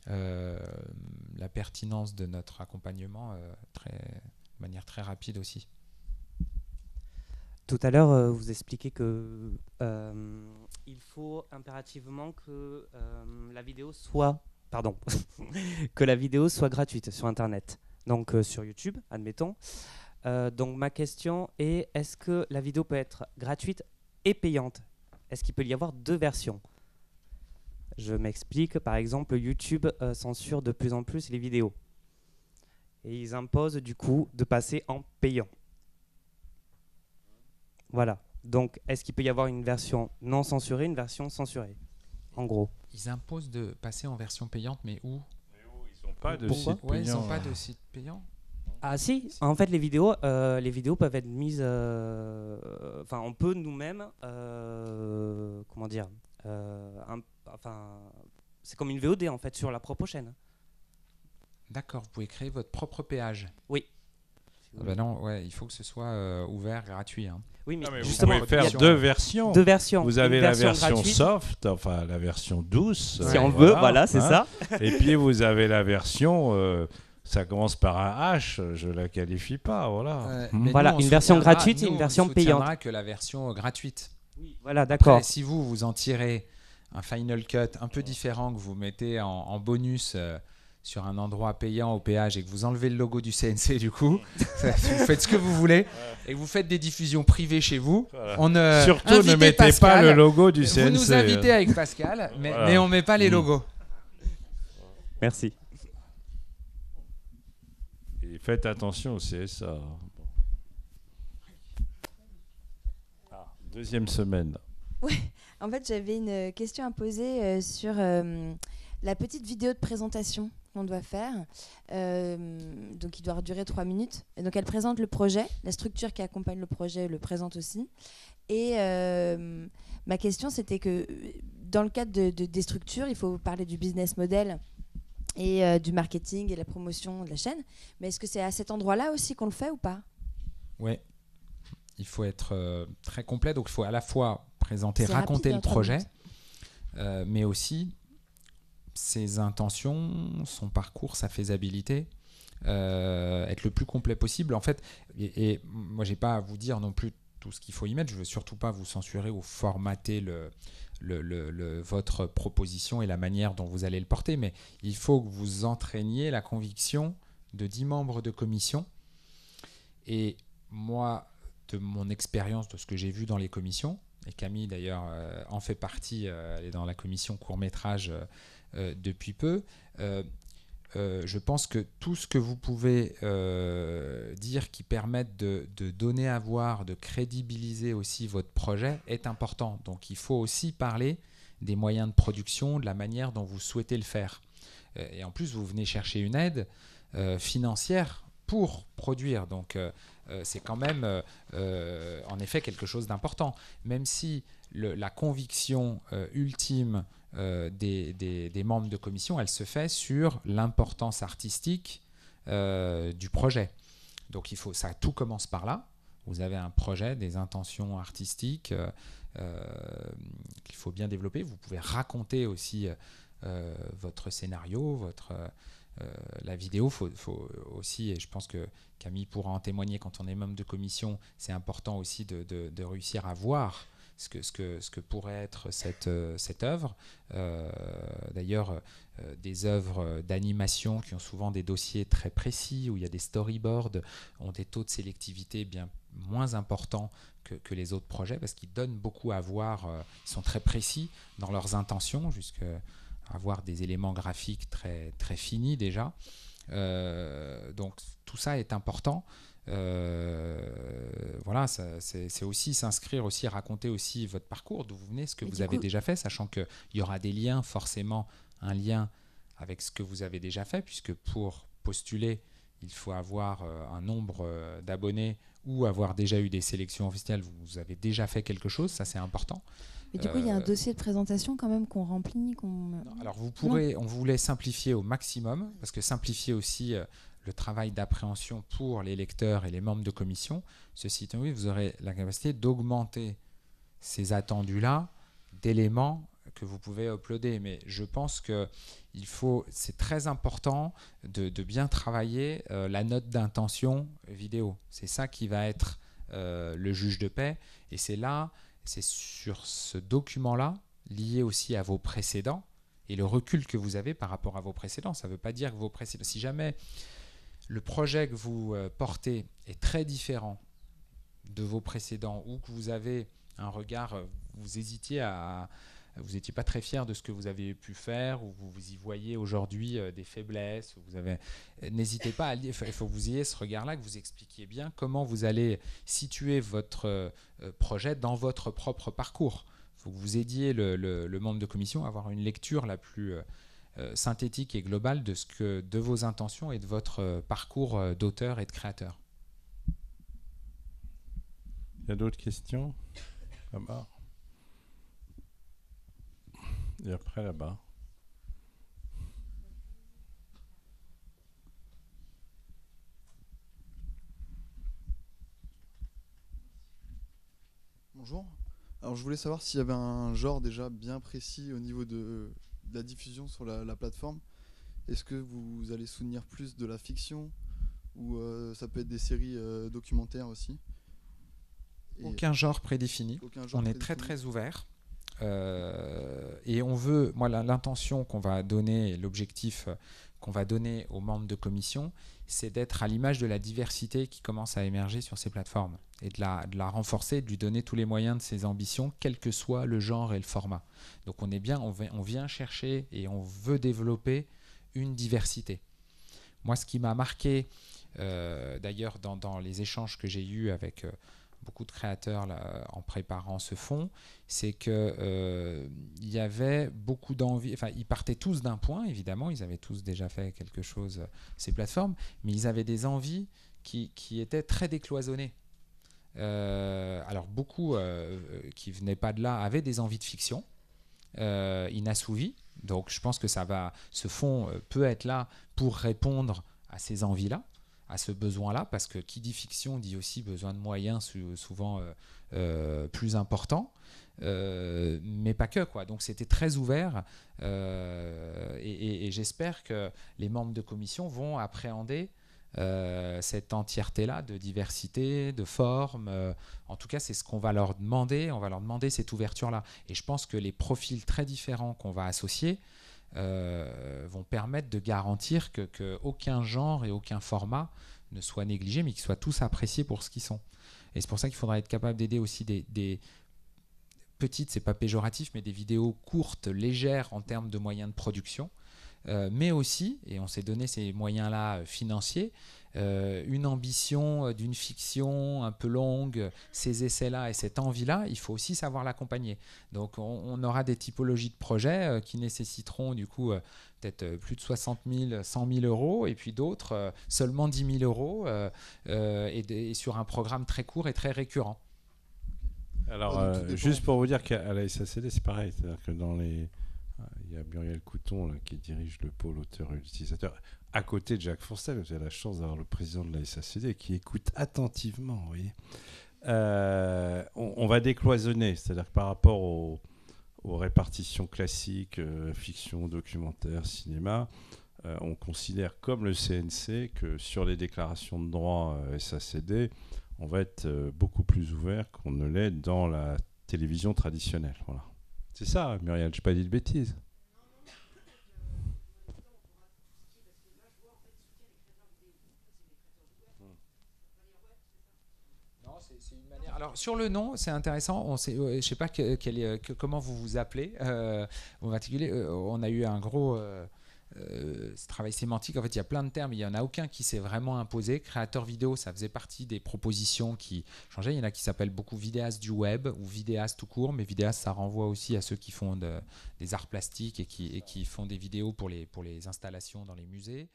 la pertinence de notre accompagnement de manière très rapide aussi. Tout à l'heure, vous expliquez que il faut impérativement que la vidéo soit, que la vidéo soit gratuite sur Internet, donc sur YouTube, admettons. Donc ma question est, est-ce que la vidéo peut être gratuite et payante? Est-ce qu'il peut y avoir 2 versions? Je m'explique. Par exemple, YouTube censure de plus en plus les vidéos et ils imposent du coup de passer en payant. Voilà. Donc, est-ce qu'il peut y avoir une version non censurée, une version censurée, en gros? Ils imposent de passer en version payante, mais où? Ils n'ont pas de site payant. Ils n'ont pas de site payant. Ah si, en fait, les vidéos peuvent être mises... Enfin, on peut nous-mêmes... comment dire c'est comme une VOD, en fait, sur la propre chaîne. D'accord, vous pouvez créer votre propre péage. Oui. Non, ouais, il faut que ce soit ouvert, gratuit. Hein. Oui, mais, vous justement, pouvez faire 2 versions. 2 versions. Vous avez la version gratuite. soft, enfin la version douce. Si on veut, voilà, c'est ça. Et puis vous avez la version, ça commence par un H, je la qualifie pas, voilà. Voilà, une version gratuite et une version payante. On ne que la version gratuite. Oui, voilà, d'accord. Après, si vous en tirez un Final Cut un peu différent que vous mettez en bonus sur un endroit payant au péage et que vous enlevez le logo du CNC du coup, vous faites ce que vous voulez et vous faites des diffusions privées chez vous. Voilà. Surtout ne mettez Pascal, pas le logo du CNC. Vous nous invitez avec Pascal, mais on ne met pas les logos. Merci. Et faites attention au CSA. Deuxième semaine. Ouais. En fait, j'avais une question à poser sur la petite vidéo de présentation qu'on doit faire. Donc, il doit durer 3 minutes. Et donc, elle présente le projet. La structure qui accompagne le projet le présente aussi. Et ma question, c'était que dans le cadre des structures, il faut parler du business model et du marketing et la promotion de la chaîne. Mais est-ce que c'est à cet endroit-là aussi qu'on le fait ou pas? Oui. Il faut être très complet. Donc, il faut à la fois présenter, raconter rapide, le projet, mais aussi ses intentions, son parcours, sa faisabilité, être le plus complet possible. En fait, et moi, je n'ai pas à vous dire non plus tout ce qu'il faut y mettre. Je ne veux surtout pas vous censurer ou formater votre proposition et la manière dont vous allez le porter, mais il faut que vous entraîniez la conviction de 10 membres de commission. Et moi, de mon expérience, de ce que j'ai vu dans les commissions, et Camille d'ailleurs en fait partie, elle est dans la commission court-métrage depuis peu, je pense que tout ce que vous pouvez dire qui permette de donner à voir, de crédibiliser aussi votre projet est important. Donc il faut aussi parler des moyens de production, de la manière dont vous souhaitez le faire. Et en plus, vous venez chercher une aide financière pour produire. Donc c'est quand même en effet quelque chose d'important. Même si la conviction ultime des membres de commission, elle se fait sur l'importance artistique du projet. Donc tout commence par là. Vous avez un projet, des intentions artistiques qu'il faut bien développer. Vous pouvez raconter aussi votre scénario, la vidéo. Faut aussi, et je pense que Camille pourra en témoigner, quand on est membre de commission, c'est important aussi de réussir à voir ce que pourrait être cette œuvre. D'ailleurs, des œuvres d'animation qui ont souvent des dossiers très précis, où il y a des storyboards, ont des taux de sélectivité bien moins importants que les autres projets, parce qu'ils donnent beaucoup à voir, ils sont très précis dans leurs intentions, jusqu'à avoir des éléments graphiques très, très finis déjà. Donc tout ça est important. Voilà, c'est aussi s'inscrire aussi, raconter aussi votre parcours, d'où vous venez, ce que vous avez déjà fait, sachant qu'il y aura des liens, forcément un lien avec ce que vous avez déjà fait, puisque pour postuler, il faut avoir un nombre d'abonnés ou avoir déjà eu des sélections officielles. Vous avez déjà fait quelque chose, ça c'est important. Mais du coup, il y a un dossier de présentation quand même qu'on remplit. Alors vous pourrez, on voulait simplifier au maximum, parce que simplifier aussi le travail d'appréhension pour les lecteurs et les membres de commission. Ceci étant dit, vous aurez la capacité d'augmenter ces attendus-là d'éléments que vous pouvez uploader. Mais je pense que c'est très important de bien travailler la note d'intention vidéo. C'est ça qui va être le juge de paix. Et c'est sur ce document-là, lié aussi à vos précédents, et le recul que vous avez par rapport à vos précédents. Ça ne veut pas dire que vos précédents... Si jamais le projet que vous portez est très différent de vos précédents, ou que vous avez un regard, vous n'étiez pas très fier de ce que vous avez pu faire, ou vous y voyez aujourd'hui des faiblesses, n'hésitez pas à lire. Il faut que vous ayez ce regard-là, que vous expliquiez bien comment vous allez situer votre projet dans votre propre parcours. Il faut que vous aidiez le membre de commission à avoir une lecture la plus synthétique et globale de vos intentions et de votre parcours d'auteur et de créateur. Il y a d'autres questions là-bas? Et après là-bas. Bonjour. Alors je voulais savoir s'il y avait un genre déjà bien précis au niveau de la diffusion sur la plateforme. Est-ce que vous allez soutenir plus de la fiction, ou ça peut être des séries documentaires aussi? Aucun genre prédéfini. On est très très ouvert. Et on veut, moi l'intention qu'on va donner, l'objectif qu'on va donner aux membres de commission, c'est d'être à l'image de la diversité qui commence à émerger sur ces plateformes, et de la renforcer, de lui donner tous les moyens de ses ambitions, quel que soit le genre et le format. Donc on vient chercher et on veut développer une diversité. Moi, ce qui m'a marqué, d'ailleurs dans les échanges que j'ai eus avec beaucoup de créateurs là, en préparant ce fonds, c'est qu'il y avait beaucoup d'envie. Enfin, ils partaient tous d'un point, évidemment, ils avaient tous déjà fait quelque chose, ces plateformes, mais ils avaient des envies qui étaient très décloisonnées. Alors, beaucoup qui ne venaient pas de là avaient des envies de fiction inassouvies. Donc, je pense que ce fonds peut être là pour répondre à ces envies-là, à ce besoin-là, parce que qui dit fiction dit aussi besoin de moyens souvent plus importants, mais pas que, quoi. Donc c'était très ouvert, et j'espère que les membres de commission vont appréhender cette entièreté-là de diversité, de forme. En tout cas, c'est ce qu'on va leur demander. On va leur demander cette ouverture-là. Et je pense que les profils très différents qu'on va associer vont permettre de garantir que aucun genre et aucun format ne soit négligé, mais qu'ils soient tous appréciés pour ce qu'ils sont. Et c'est pour ça qu'il faudra être capable d'aider aussi des petites, c'est pas péjoratif, mais des vidéos courtes, légères en termes de moyens de production, mais aussi, et on s'est donné ces moyens-là financiers, une ambition d'une fiction un peu longue, ces essais-là et cette envie-là, il faut aussi savoir l'accompagner. Donc on aura des typologies de projets qui nécessiteront du coup peut-être plus de 60 000, 100 000 euros, et puis d'autres seulement 10 000 euros, et sur un programme très court et très récurrent. Alors, juste pour vous dire qu'à la SACD, c'est pareil, c'est-à-dire que il y a Muriel Couton là, qui dirige le pôle auteur et utilisateur, à côté de Jacques Fourcel. J'ai la chance d'avoir le président de la SACD qui écoute attentivement. Vous voyez. On va décloisonner, c'est-à-dire que par rapport aux répartitions classiques, fiction, documentaire, cinéma, on considère comme le CNC que sur les déclarations de droits SACD, on va être beaucoup plus ouvert qu'on ne l'est dans la télévision traditionnelle. Voilà. C'est ça, Muriel, je n'ai pas dit de bêtises. Alors sur le nom, c'est intéressant. Je ne sais pas comment vous vous appelez. On a eu un gros travail sémantique. En fait, il y a plein de termes. Il n'y en a aucun qui s'est vraiment imposé. Créateur vidéo, ça faisait partie des propositions qui changeaient. Il y en a qui s'appellent beaucoup vidéastes du web ou vidéastes tout court. Mais vidéastes, ça renvoie aussi à ceux qui font des arts plastiques et qui font des vidéos pour les installations dans les musées.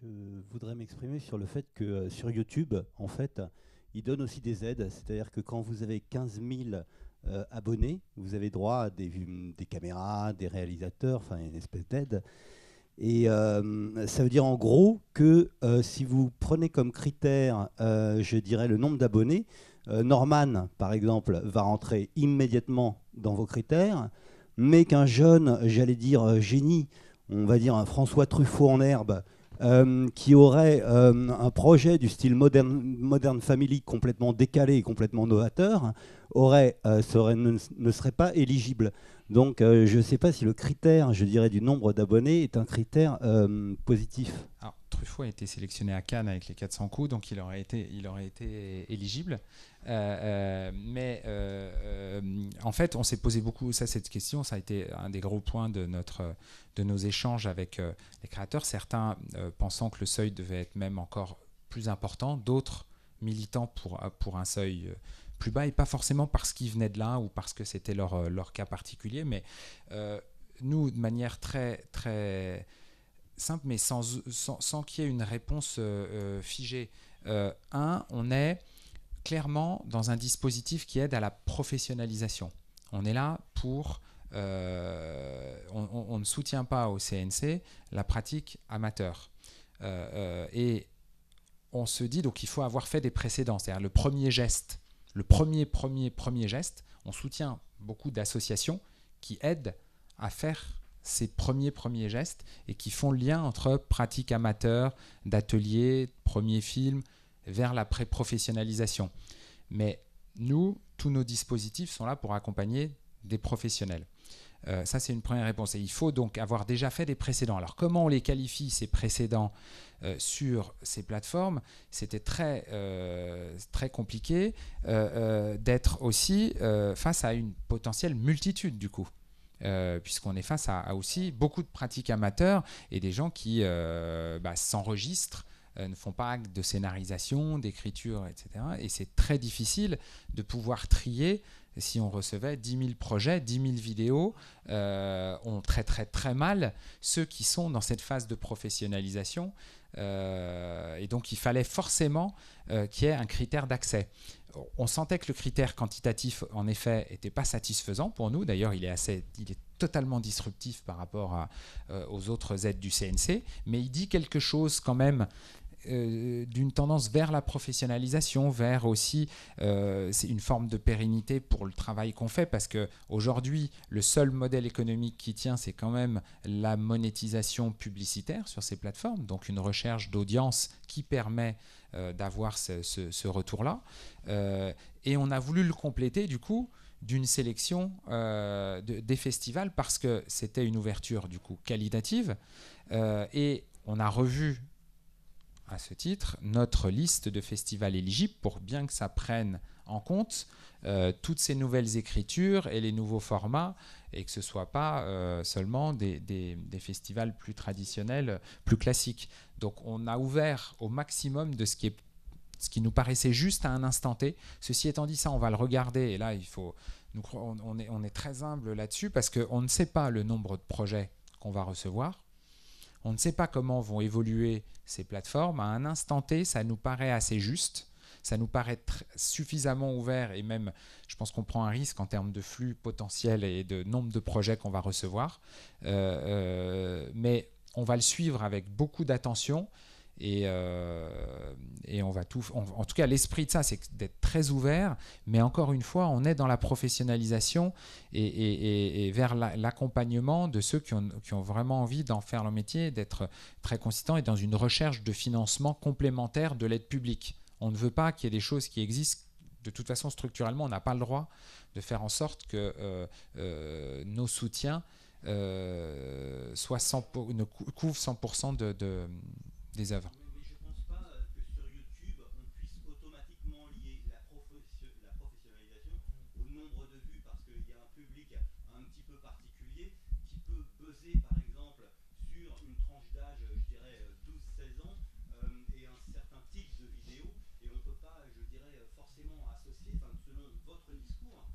Je voudrais m'exprimer sur le fait que sur YouTube, en fait, ils donnent aussi des aides. C'est-à-dire que quand vous avez 15 000 abonnés, vous avez droit à des caméras, des réalisateurs, enfin une espèce d'aide. Et ça veut dire en gros que si vous prenez comme critère, je dirais, le nombre d'abonnés, Norman, par exemple, va rentrer immédiatement dans vos critères, mais qu'un jeune, j'allais dire génie, on va dire un François Truffaut en herbe, qui aurait un projet du style Modern Family complètement décalé et complètement novateur, ne serait pas éligible. Donc je ne sais pas si le critère, je dirais, du nombre d'abonnés est un critère positif. Alors, Truffaut a été sélectionné à Cannes avec les 400 coups, donc il aurait été éligible. Mais en fait, on s'est posé beaucoup cette question. Ça a été un des gros points de nos échanges avec les créateurs. Certains pensant que le seuil devait être même encore plus important, d'autres militant pour un seuil plus bas, et pas forcément parce qu'ils venaient de là ou parce que c'était leur cas particulier, mais nous, de manière très, très simple, mais sans qu'il y ait une réponse figée. On est clairement dans un dispositif qui aide à la professionnalisation. On est là pour... on ne soutient pas au CNC la pratique amateur. Et on se dit, donc il faut avoir fait des précédents, c'est-à-dire le premier geste, le premier geste. On soutient beaucoup d'associations qui aident à faire ces premiers gestes et qui font le lien entre pratique amateur, d'atelier, premier film, vers la pré-professionnalisation. Mais nous, tous nos dispositifs sont là pour accompagner des professionnels. Ça, c'est une première réponse. Et il faut donc avoir déjà fait des précédents. Alors, comment on les qualifie, ces précédents, sur ces plateformes? C'était très compliqué d'être aussi face à une potentielle multitude, du coup. Puisqu'on est face à aussi beaucoup de pratiques amateurs et des gens qui s'enregistrent, ne font pas acte de scénarisation, d'écriture, etc. Et c'est très difficile de pouvoir trier. Si on recevait 10 000 projets, 10 000 vidéos, on traiterait très mal ceux qui sont dans cette phase de professionnalisation. Et donc, il fallait forcément qu'il y ait un critère d'accès. On sentait que le critère quantitatif, en effet, n'était pas satisfaisant pour nous. D'ailleurs, il est totalement disruptif par rapport aux autres aides du CNC. Mais il dit quelque chose quand même d'une tendance vers la professionnalisation, vers aussi c'est une forme de pérennité pour le travail qu'on fait, parce qu'aujourd'hui, le seul modèle économique qui tient, c'est quand même la monétisation publicitaire sur ces plateformes, donc une recherche d'audience qui permet d'avoir ce retour-là. Et on a voulu le compléter, du coup, d'une sélection des festivals, parce que c'était une ouverture, du coup, qualitative. Et on a revu à ce titre notre liste de festivals éligibles pour bien que ça prenne en compte toutes ces nouvelles écritures et les nouveaux formats, et que ce ne soit pas seulement des festivals plus traditionnels, plus classiques. Donc on a ouvert au maximum de ce qui nous paraissait juste à un instant T. Ceci étant dit, ça on va le regarder, et là on est très humble là-dessus, parce qu'on ne sait pas le nombre de projets qu'on va recevoir. On ne sait pas comment vont évoluer ces plateformes. À un instant T, ça nous paraît assez juste, ça nous paraît suffisamment ouvert, et même, je pense qu'on prend un risque en termes de flux potentiel et de nombre de projets qu'on va recevoir. Mais on va le suivre avec beaucoup d'attention, et et on va tout. En tout cas, l'esprit de ça, c'est d'être très ouvert. Mais encore une fois, on est dans la professionnalisation et vers l'accompagnement de ceux qui ont vraiment envie d'en faire leur métier, d'être très consistants et dans une recherche de financement complémentaire de l'aide publique. On ne veut pas qu'il y ait des choses qui existent. De toute façon, structurellement, on n'a pas le droit de faire en sorte que nos soutiens ne couvrent 100% des œuvres. Mais je ne pense pas que sur YouTube, on puisse automatiquement lier la professionnalisation au nombre de vues, parce qu'il y a un public un petit peu particulier qui peut buzzer, par exemple, sur une tranche d'âge, je dirais 12-16 ans, et un certain type de vidéo, et on ne peut pas, je dirais, forcément associer, selon votre discours,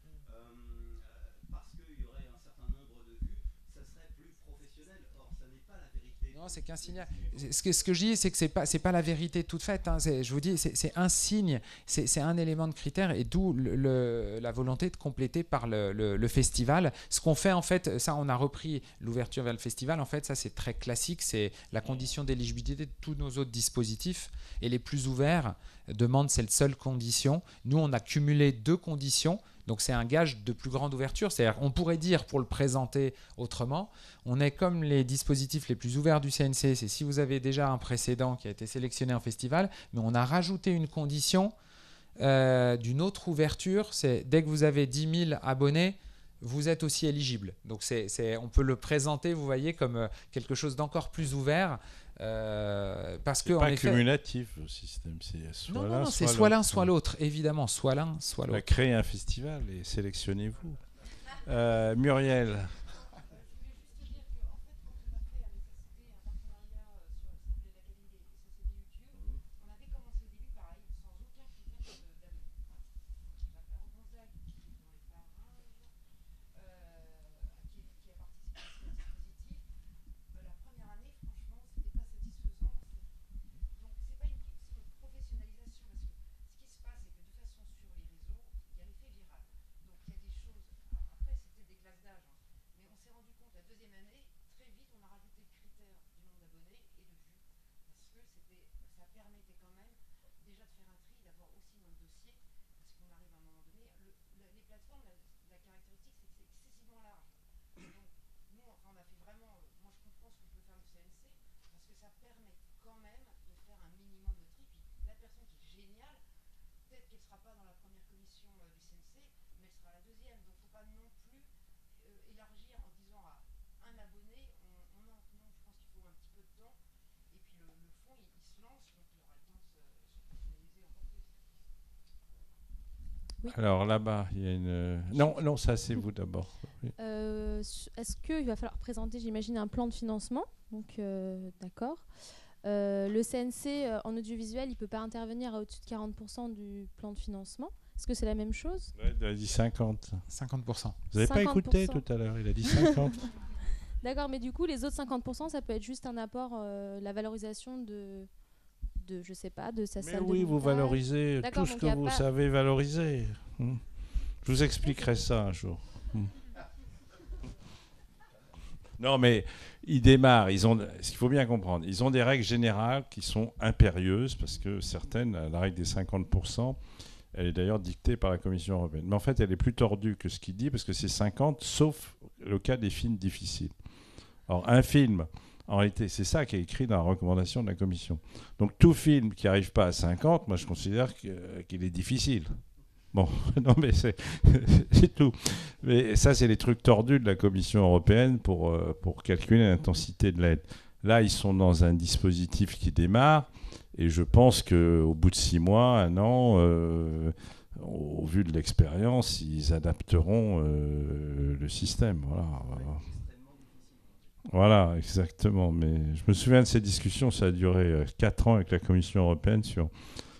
parce qu'il y aurait un certain nombre de vues, ça serait plus professionnel. Or, ça n'est pas la vérité. Non, c'est qu'un signal. Ce que je dis, c'est que c'est pas la vérité toute faite. Hein. Je vous dis, c'est un signe, c'est un élément de critère, et d'où la volonté de compléter par le festival. Ce qu'on fait en fait, ça, on a repris l'ouverture vers le festival. En fait, ça c'est très classique. C'est la condition d'éligibilité de tous nos autres dispositifs, et les plus ouverts demandent cette seule condition. Nous, on a cumulé 2 conditions. Donc c'est un gage de plus grande ouverture. C'est-à-dire, on pourrait dire, pour le présenter autrement, on est comme les dispositifs les plus ouverts du CNC. C'est si vous avez déjà un précédent qui a été sélectionné en festival, mais on a rajouté une condition d'une autre ouverture. C'est dès que vous avez 10 000 abonnés, vous êtes aussi éligible. Donc on peut le présenter, vous voyez, comme quelque chose d'encore plus ouvert. Parce que c'est pas en effet, cumulatif le système, c'est soit non, c'est soit l'un soit l'autre, évidemment, soit l'un soit l'autre. Créez un festival et sélectionnez-vous. Muriel. Oui. Alors là-bas, il y a une... Non, ça c'est vous d'abord. Oui. Est-ce qu'il va falloir présenter, j'imagine, un plan de financement? Donc, d'accord. Le CNC en audiovisuel, il ne peut pas intervenir à au-dessus de 40% du plan de financement. Est-ce que c'est la même chose? Ouais, il a dit 50. 50%. Vous n'avez pas écouté tout à l'heure, il a dit 50. D'accord, mais du coup, les autres 50%, ça peut être juste un apport, la valorisation de je sais pas, de sa salle de montage. Oui, vous valorisez tout ce que vous savez valoriser. Je vous expliquerai ça un jour. Non, mais ils démarrent. Ce qu'il faut bien comprendre, ils ont des règles générales qui sont impérieuses, parce que certaines, la règle des 50%, elle est d'ailleurs dictée par la Commission européenne. Mais en fait, elle est plus tordue que ce qu'il dit, parce que c'est 50, sauf le cas des films difficiles. Alors, un film... En réalité, c'est ça qui est écrit dans la recommandation de la Commission. Donc, tout film qui n'arrive pas à 50, moi, je considère qu'il est difficile. Bon, non, mais c'est tout. Mais ça, c'est les trucs tordus de la Commission européenne pour calculer l'intensité de l'aide. Là, ils sont dans un dispositif qui démarre, et je pense qu'au bout de 6 mois, 1 an, au vu de l'expérience, ils adapteront le système. Voilà, exactement. Mais je me souviens de ces discussions, ça a duré 4 ans avec la Commission européenne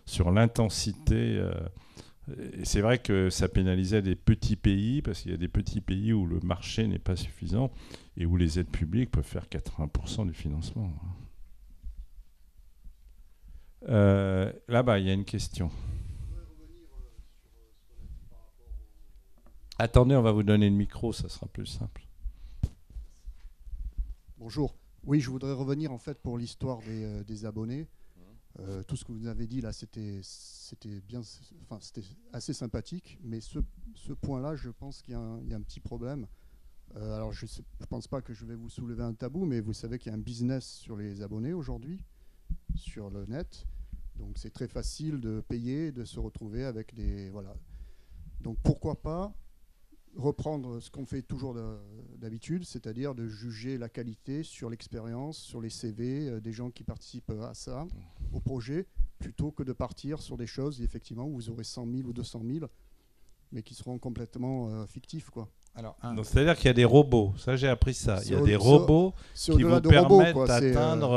sur l'intensité. Et c'est vrai que ça pénalisait des petits pays, parce qu'il y a des petits pays où le marché n'est pas suffisant et où les aides publiques peuvent faire 80% du financement. Là-bas, il y a une question. Attendez, on va vous donner le micro, ça sera plus simple. Bonjour. Oui, je voudrais revenir en fait pour l'histoire des abonnés. Tout ce que vous avez dit là, c'était assez sympathique, mais ce point-là, je pense qu'il y a un petit problème. Alors, je ne pense pas que je vais vous soulever un tabou, mais vous savez qu'il y a un business sur les abonnés aujourd'hui, sur le net. Donc, c'est très facile de payer, de se retrouver avec des... Voilà. Donc, pourquoi pas reprendre ce qu'on fait toujours d'habitude, c'est-à-dire de juger la qualité sur l'expérience, sur les CV des gens qui participent à ça, au projet, plutôt que de partir sur des choses, effectivement, où vous aurez 100 000 ou 200 000, mais qui seront complètement fictifs, quoi. Alors, c'est-à-dire qu'il y a des robots, ça j'ai appris ça. Il y a des robots qui vous permettent d'atteindre...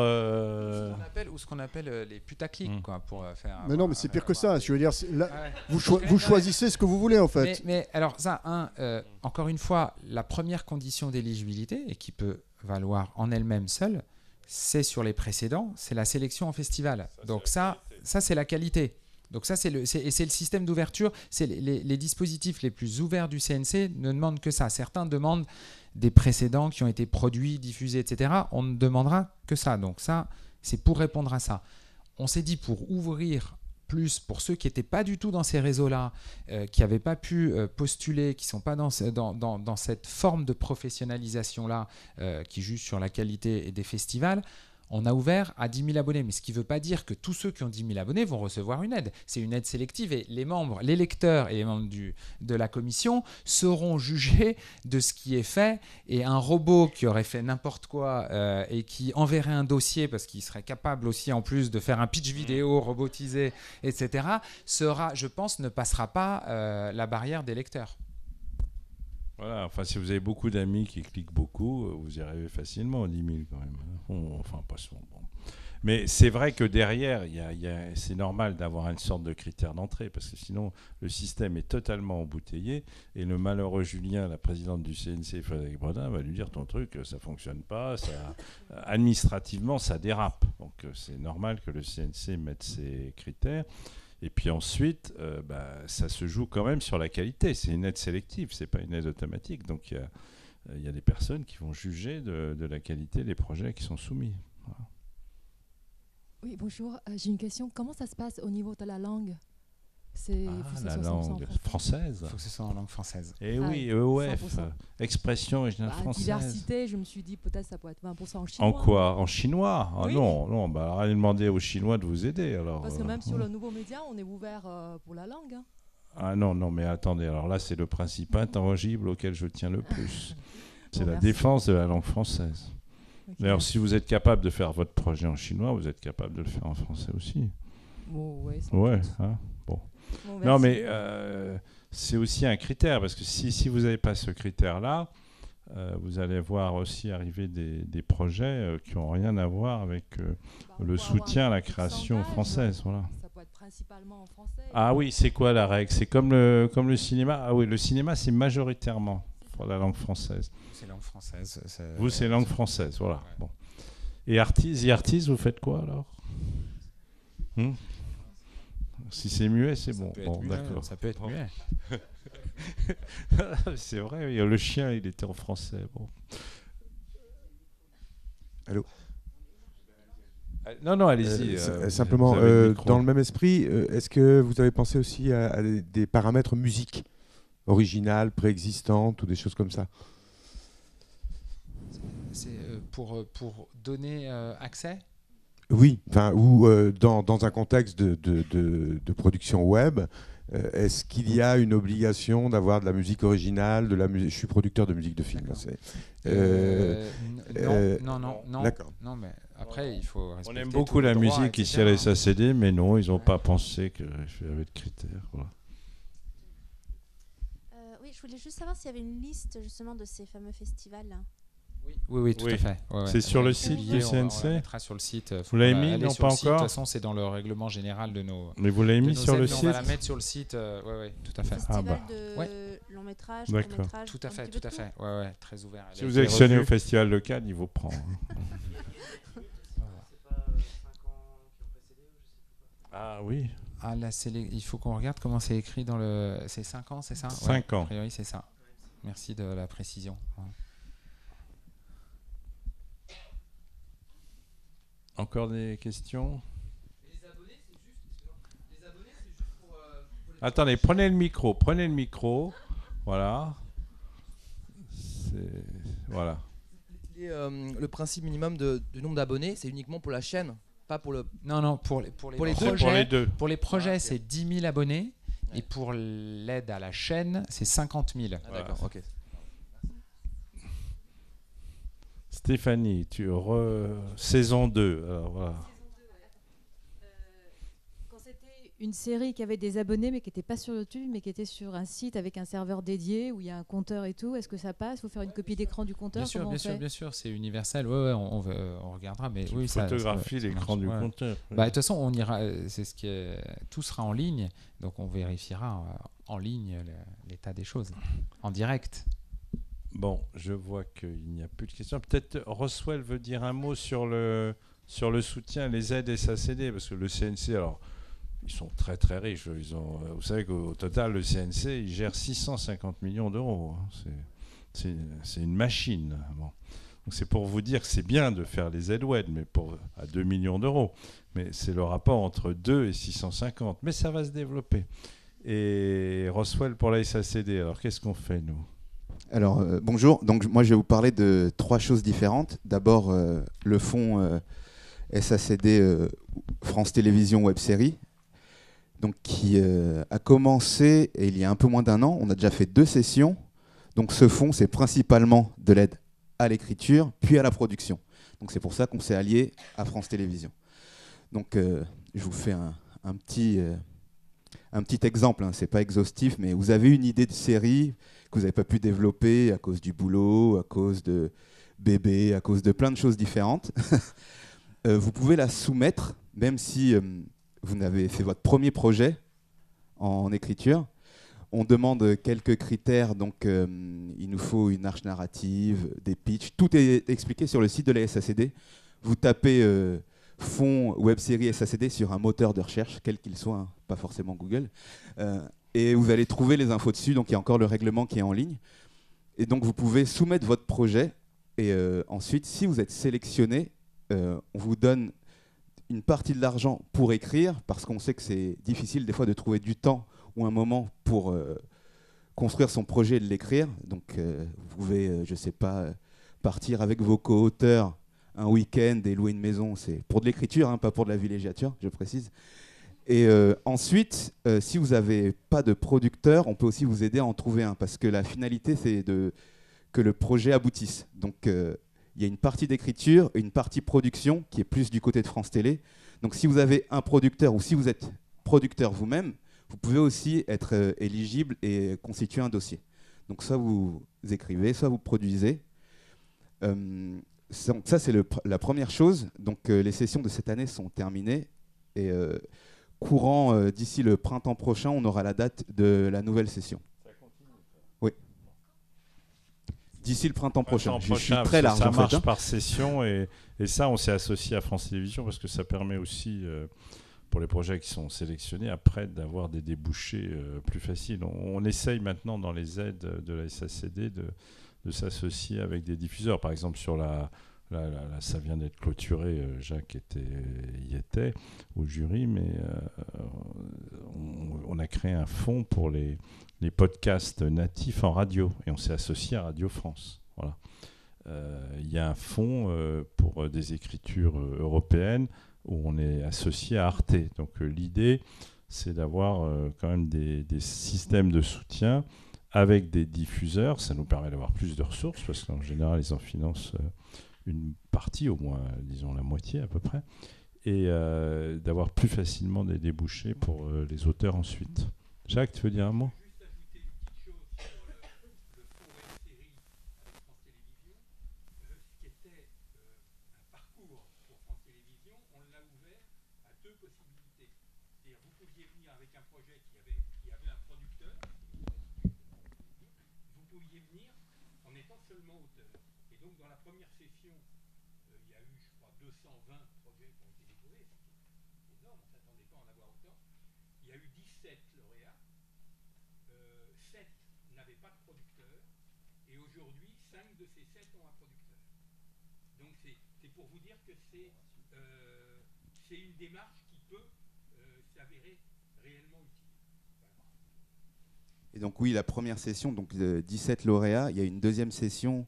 ce qu'on appelle les putaclics, quoi, pour faire... Mais non, mais c'est pire que ça. Je veux dire, là, vous choisissez ce que vous voulez, en fait. Mais alors ça, encore une fois, la première condition d'éligibilité, et qui peut valoir en elle-même seule, c'est sur les précédents, c'est la sélection en festival. Donc ça c'est la qualité. Donc ça, c'est le système d'ouverture. C'est les dispositifs les plus ouverts du CNC ne demandent que ça. Certains demandent des précédents qui ont été produits, diffusés, etc. On ne demandera que ça. Donc ça, c'est pour répondre à ça. On s'est dit pour ouvrir plus pour ceux qui n'étaient pas du tout dans ces réseaux-là, qui n'avaient pas pu postuler, qui ne sont pas dans cette forme de professionnalisation-là, qui juge sur la qualité des festivals. On a ouvert à 10 000 abonnés, mais ce qui ne veut pas dire que tous ceux qui ont 10 000 abonnés vont recevoir une aide. C'est une aide sélective et les membres, les lecteurs et les membres de la commission seront jugés de ce qui est fait, et un robot qui aurait fait n'importe quoi et qui enverrait un dossier parce qu'il serait capable aussi en plus de faire un pitch vidéo robotisé, etc., je pense, ne passera pas la barrière des lecteurs. Voilà, enfin, si vous avez beaucoup d'amis qui cliquent beaucoup, vous y arrivez facilement aux 10 000 quand même. Enfin, pas souvent. Bon. Mais c'est vrai que derrière, c'est normal d'avoir une sorte de critère d'entrée, parce que sinon, le système est totalement embouteillé, et le malheureux Julien, la présidente du CNC, Frédéric Bredin, va lui dire ton truc, ça ne fonctionne pas, administrativement, ça dérape. Donc c'est normal que le CNC mette ses critères. Et puis ensuite, ça se joue quand même sur la qualité. C'est une aide sélective, ce n'est pas une aide automatique. Donc il y a des personnes qui vont juger de la qualité des projets qui sont soumis. Voilà. Oui, bonjour. J'ai une question. Comment ça se passe au niveau de la langue? La langue française. Il faut que ce soit en langue française. Et oui, EOF, expression originale française. Diversité, je me suis dit peut-être ça pourrait être 20% en chinois. En quoi? En chinois? Oui. Non, allez demander aux Chinois de vous aider. Alors, parce que même sur le nouveau média, on est ouvert pour la langue. Hein. Ah non, mais attendez, alors là c'est le principe intangible auquel je tiens le plus. C'est la défense de la langue française. Okay. D'ailleurs, si vous êtes capable de faire votre projet en chinois, vous êtes capable de le faire en français aussi. Ouais, hein, bon. Non, mais c'est aussi un critère, parce que si vous n'avez pas ce critère-là, vous allez voir aussi arriver des projets qui n'ont rien à voir avec le soutien à la création française. Voilà. Ça peut être principalement en français. Ah oui, c'est quoi la règle? C'est comme le cinéma? Ah oui, le cinéma, c'est majoritairement pour la langue française. C'est langue française. Vous, c'est langue française, voilà. Ouais. Bon. Et artiste, vous faites quoi alors? Si c'est muet, c'est bon. D'accord. Ça peut être muet. C'est vrai, le chien, il était en français. Bon. Allô? Non, allez-y. Simplement, dans le même esprit, est-ce que vous avez pensé aussi à des paramètres musique originales, préexistantes ou des choses comme ça? C'est pour donner accès? Oui, ou dans un contexte de production web, est-ce qu'il y a une obligation d'avoir de la musique originale, je suis producteur de musique de film. Non. D'accord. Non, mais après, il faut respecter. On aime beaucoup la musique ici à l'SACD, mais non, ils n'ont pas pensé qu'il y avait de critères. Voilà. Oui, je voulais juste savoir s'il y avait une liste justement de ces fameux festivals. Oui, tout à fait. Ouais. C'est sur le site du CNC. On la mettra sur le site. Vous l'avez mis? Non, pas encore. De toute façon, c'est dans le règlement général de nos. Mais vous l'avez mis sur le site? On va la mettre sur le site. Oui, tout à fait. Festival de long métrage, court métrage. Tout à fait. Ouais, très ouvert. Si vous électionnez au Festival de Cannes, il vous prend. Ah oui. Il faut qu'on regarde comment c'est écrit dans le. C'est 5 ans, c'est ça? 5 ans. A priori, c'est ça. Merci de la précision. Ouais. Encore des questions? Attendez, prenez le micro. Voilà. Voilà. Le principe minimum du nombre d'abonnés, c'est uniquement pour la chaîne, pas pour le... Non, pour les projets, pour les deux. Pour les projets, Ah, ok. c'est 10 000 abonnés. Et pour l'aide à la chaîne, c'est 50 000. Ah, d'accord, ok. Stéphanie, saison 2. Alors, voilà. Quand c'était une série qui avait des abonnés mais qui n'était pas sur YouTube mais qui était sur un site avec un serveur dédié où il y a un compteur et tout, est-ce que ça passe? Il faut faire une copie d'écran du compteur? Bien sûr, c'est universel. Ouais, on regardera, mais oui, ça photographie l'écran du compteur. Bah, de toute façon, on ira. Tout sera en ligne, donc on vérifiera en ligne l'état des choses, en direct. Bon, je vois qu'il n'y a plus de questions. Peut-être Roswell veut dire un mot sur le soutien, les aides SACD, parce que le CNC, alors, ils sont très très riches. Vous savez qu'au total, le CNC, il gère 650 millions d'euros. C'est une machine. Bon. Donc c'est pour vous dire que c'est bien de faire les aides web, mais à 2 millions d'euros. Mais c'est le rapport entre 2 et 650. Mais ça va se développer. Et Roswell pour la SACD, alors qu'est-ce qu'on fait, nous ? Alors, bonjour. Donc, moi, je vais vous parler de 3 choses différentes. D'abord, le fonds SACD France Télévisions Web Série, donc, qui a commencé il y a un peu moins d'1 an. On a déjà fait 2 sessions. Donc, ce fonds, c'est principalement de l'aide à l'écriture, puis à la production. Donc, c'est pour ça qu'on s'est allié à France Télévisions. Donc, je vous fais un petit exemple. Hein. C'est pas exhaustif, mais vous avez une idée de série que vous n'avez pas pu développer à cause du boulot, à cause de bébé, à cause de plein de choses différentes. Vous pouvez la soumettre, même si vous n'avez fait votre premier projet en écriture. On demande quelques critères, donc il nous faut une arche narrative, des pitchs. Tout est expliqué sur le site de la SACD. Vous tapez fond web série SACD sur un moteur de recherche, quel qu'il soit, hein, pas forcément Google. Et vous allez trouver les infos dessus, donc il y a encore le règlement qui est en ligne. Et donc vous pouvez soumettre votre projet, et ensuite, si vous êtes sélectionné, on vous donne une partie de l'argent pour écrire, parce qu'on sait que c'est difficile des fois de trouver du temps ou un moment pour construire son projet et de l'écrire. Donc vous pouvez, je ne sais pas, partir avec vos co-auteurs un week-end et louer une maison. C'est pour de l'écriture, hein, pas pour de la villégiature, je précise. Et ensuite, si vous n'avez pas de producteur, on peut aussi vous aider à en trouver un, parce que la finalité, c'est que le projet aboutisse. Donc, il y a une partie d'écriture et une partie production qui est plus du côté de France Télé. Donc, si vous avez un producteur ou si vous êtes producteur vous-même, vous pouvez aussi être éligible et constituer un dossier. Donc, soit vous écrivez, soit vous produisez. Donc, ça, c'est la première chose. Donc, les sessions de cette année sont terminées. Et courant d'ici le printemps prochain, on aura la date de la nouvelle session. Ça continue, oui. D'ici le printemps prochain. Je suis très large. Ça en marche fait, hein. par session et ça, on s'est associé à France Télévisions parce que ça permet aussi, pour les projets qui sont sélectionnés, après d'avoir des débouchés plus faciles. On essaye maintenant dans les aides de la SACD de s'associer avec des diffuseurs. Par exemple, sur ça vient d'être clôturé, Jacques y était au jury, mais on a créé un fonds pour les podcasts natifs en radio et on s'est associé à Radio France. Voilà. Il y a un fonds pour des écritures européennes où on est associé à Arte. Donc l'idée, c'est d'avoir quand même des systèmes de soutien avec des diffuseurs. Ça nous permet d'avoir plus de ressources parce qu'en général, ils en financent une partie, au moins, disons la moitié à peu près, et d'avoir plus facilement des débouchés pour les auteurs ensuite. Jacques, tu veux dire un mot ? Pour vous dire que c'est une démarche qui peut s'avérer réellement utile. Et donc oui, la première session, donc de 17 lauréats, il y a une deuxième session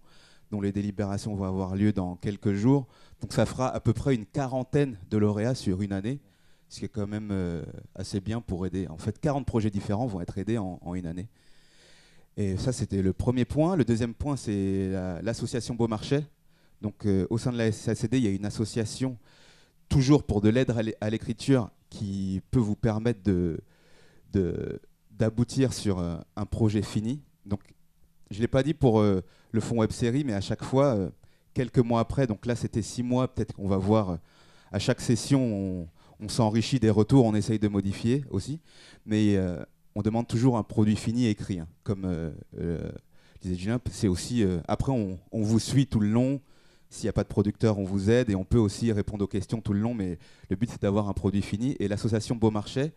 dont les délibérations vont avoir lieu dans quelques jours. Donc ça fera à peu près une quarantaine de lauréats sur une année, ce qui est quand même assez bien pour aider. En fait, 40 projets différents vont être aidés en une année. Et ça, c'était le premier point. Le deuxième point, c'est l'association Beaumarchais. Donc au sein de la SACD, il y a une association toujours pour de l'aide à l'écriture qui peut vous permettre d'aboutir sur un projet fini. Donc, je ne l'ai pas dit pour le fonds web série, mais à chaque fois, quelques mois après, donc là c'était 6 mois, peut-être qu'on va voir, à chaque session, on s'enrichit des retours, on essaye de modifier aussi, mais on demande toujours un produit fini écrit. Hein. Comme disait Julien, c'est aussi, après on vous suit tout le long, s'il n'y a pas de producteur, on vous aide, et on peut aussi répondre aux questions tout le long, mais le but c'est d'avoir un produit fini, et l'association Beaumarchais,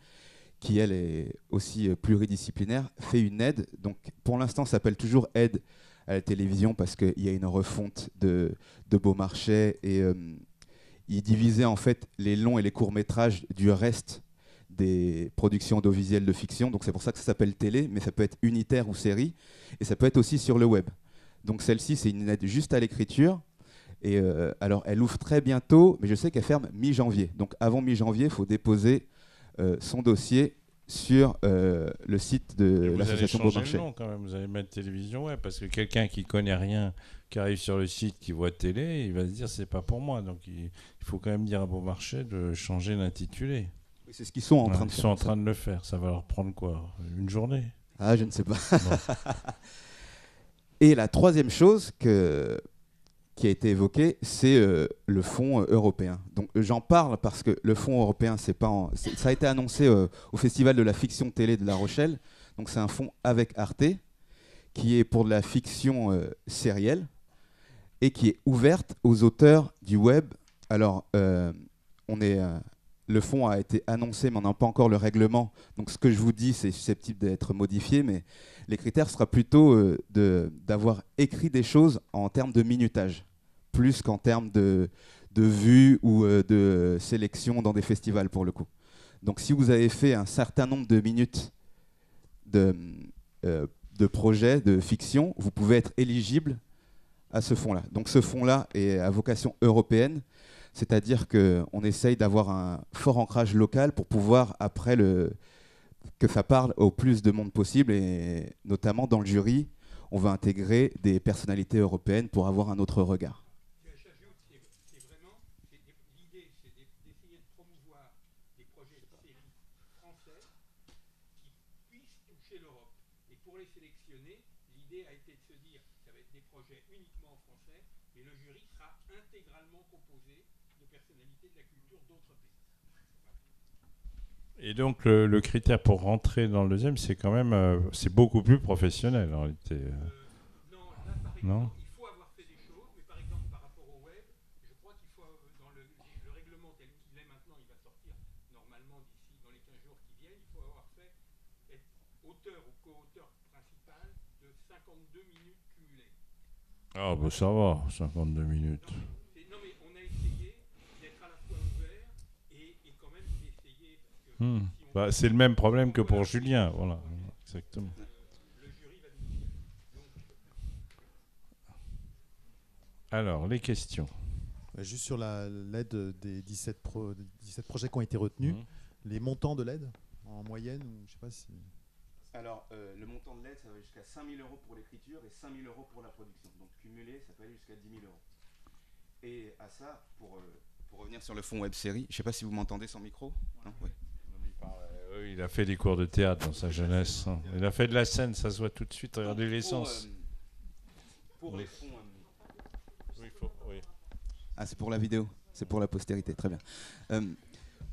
qui elle est aussi pluridisciplinaire, fait une aide. Donc pour l'instant, ça s'appelle toujours aide à la télévision parce qu'il y a une refonte de Beaumarchais et il divisait en fait les longs et les courts métrages du reste des productions audiovisuelles de fiction. Donc c'est pour ça que ça s'appelle télé, mais ça peut être unitaire ou série et ça peut être aussi sur le web. Donc celle-ci, c'est une aide juste à l'écriture. Et alors elle ouvre très bientôt, mais je sais qu'elle ferme mi-janvier. Donc avant mi-janvier, il faut déposer son dossier sur le site de l'association Beaumarchais. Vous allez changer le nom quand même, vous allez mettre télévision web, parce que quelqu'un qui connaît rien, qui arrive sur le site, qui voit télé, il va se dire c'est pas pour moi. Donc il faut quand même dire à Beaumarchais de changer l'intitulé. Oui, c'est ce qu'ils sont en train de faire. Ils sont en train de le faire. Ça va leur prendre quoi? Une journée? Ah, je ne sais pas. Bon. Et la troisième chose qui a été évoqué, c'est le fonds européen. Donc j'en parle parce que le fonds européen, ça a été annoncé au Festival de la fiction télé de La Rochelle. Donc c'est un fonds avec Arte, qui est pour de la fiction sérielle et qui est ouverte aux auteurs du web. Alors le fonds a été annoncé, mais on n'a pas encore le règlement. Donc ce que je vous dis, c'est susceptible d'être modifié, mais les critères sera plutôt d'avoir écrit des choses en termes de minutage, plus qu'en termes de vues ou de sélection dans des festivals pour le coup. Donc si vous avez fait un certain nombre de minutes de projets, de fiction, vous pouvez être éligible à ce fonds-là. Donc ce fonds-là est à vocation européenne, c'est-à-dire qu'on essaye d'avoir un fort ancrage local pour pouvoir, après, que ça parle au plus de monde possible, et notamment dans le jury, on va intégrer des personnalités européennes pour avoir un autre regard. L'idée, c'est d'essayer de promouvoir des projets de série français qui puissent toucher l'Europe. Et pour les sélectionner, l'idée a été de se dire que ça va être des projets uniquement en français, mais le jury sera intégralement composé de personnalités de la culture d'autres pays. Et donc le critère pour rentrer dans le deuxième, c'est quand même c'est beaucoup plus professionnel en réalité. Non, là par exemple, Non, il faut avoir fait des choses, mais par exemple par rapport au web, je crois qu'il faut, dans le règlement tel qu'il est maintenant, il va sortir normalement d'ici dans les 15 jours qui viennent, il faut avoir fait être auteur ou co-auteur principal de 52 minutes cumulées. ah bah ça va, 52 minutes. Non mais on a essayé d'être à la fois ouvert et quand même d'essayer parce que Bah, c'est le même problème que pour Julien, voilà, exactement. Alors, les questions. Juste sur l'aide des 17 projets qui ont été retenus, les montants de l'aide en moyenne, ou je sais pas si... Alors, le montant de l'aide, ça va jusqu'à 5 000 € pour l'écriture et 5 000 € pour la production. Donc, cumulé, ça peut aller jusqu'à 10 000 €. Et à ça, pour revenir sur le fonds web série, je ne sais pas si vous m'entendez sans micro. Non, ouais. Oui, il a fait des cours de théâtre dans sa jeunesse. Il a fait de la scène, ça se voit tout de suite. Regardez l'essence. Pour les fonds... oui. Ah, c'est pour la vidéo, c'est pour la postérité, très bien.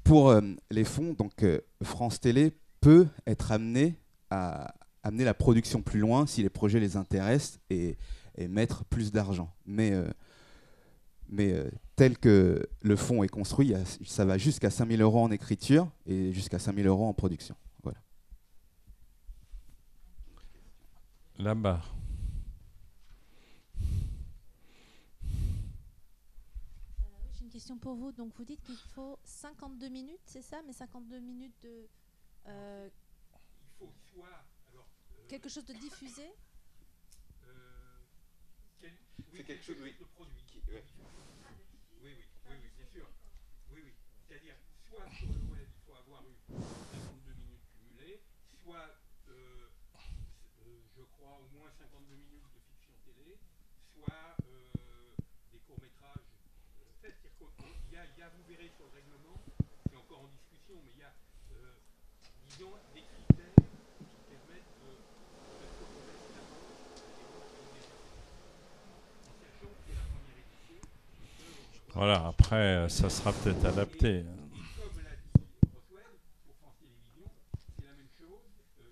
Pour les fonds, donc France Télé peut être amené à amener la production plus loin si les projets les intéressent et mettre plus d'argent. Mais tel que le fonds est construit, ça va jusqu'à 5 000 € en écriture et jusqu'à 5 000 € en production. Voilà. Là-bas. J'ai une question pour vous. Donc vous dites qu'il faut 52 minutes, c'est ça? Mais 52 minutes Il faut soit quelque chose de diffusé. C'est quelque chose de produit. Oui, bien sûr. Oui. C'est-à-dire, soit sur le web, il faut avoir eu 52 minutes cumulées, soit, je crois, au moins 52 minutes de fiction télé, soit des courts-métrages faits. Il y a, vous verrez sur le règlement, c'est encore en discussion, mais il y a, disons, des critères qui permettent de Voilà, après, ça sera peut-être adapté. Comme l'a dit Roswell, pour France Télévisions, c'est la même chose sur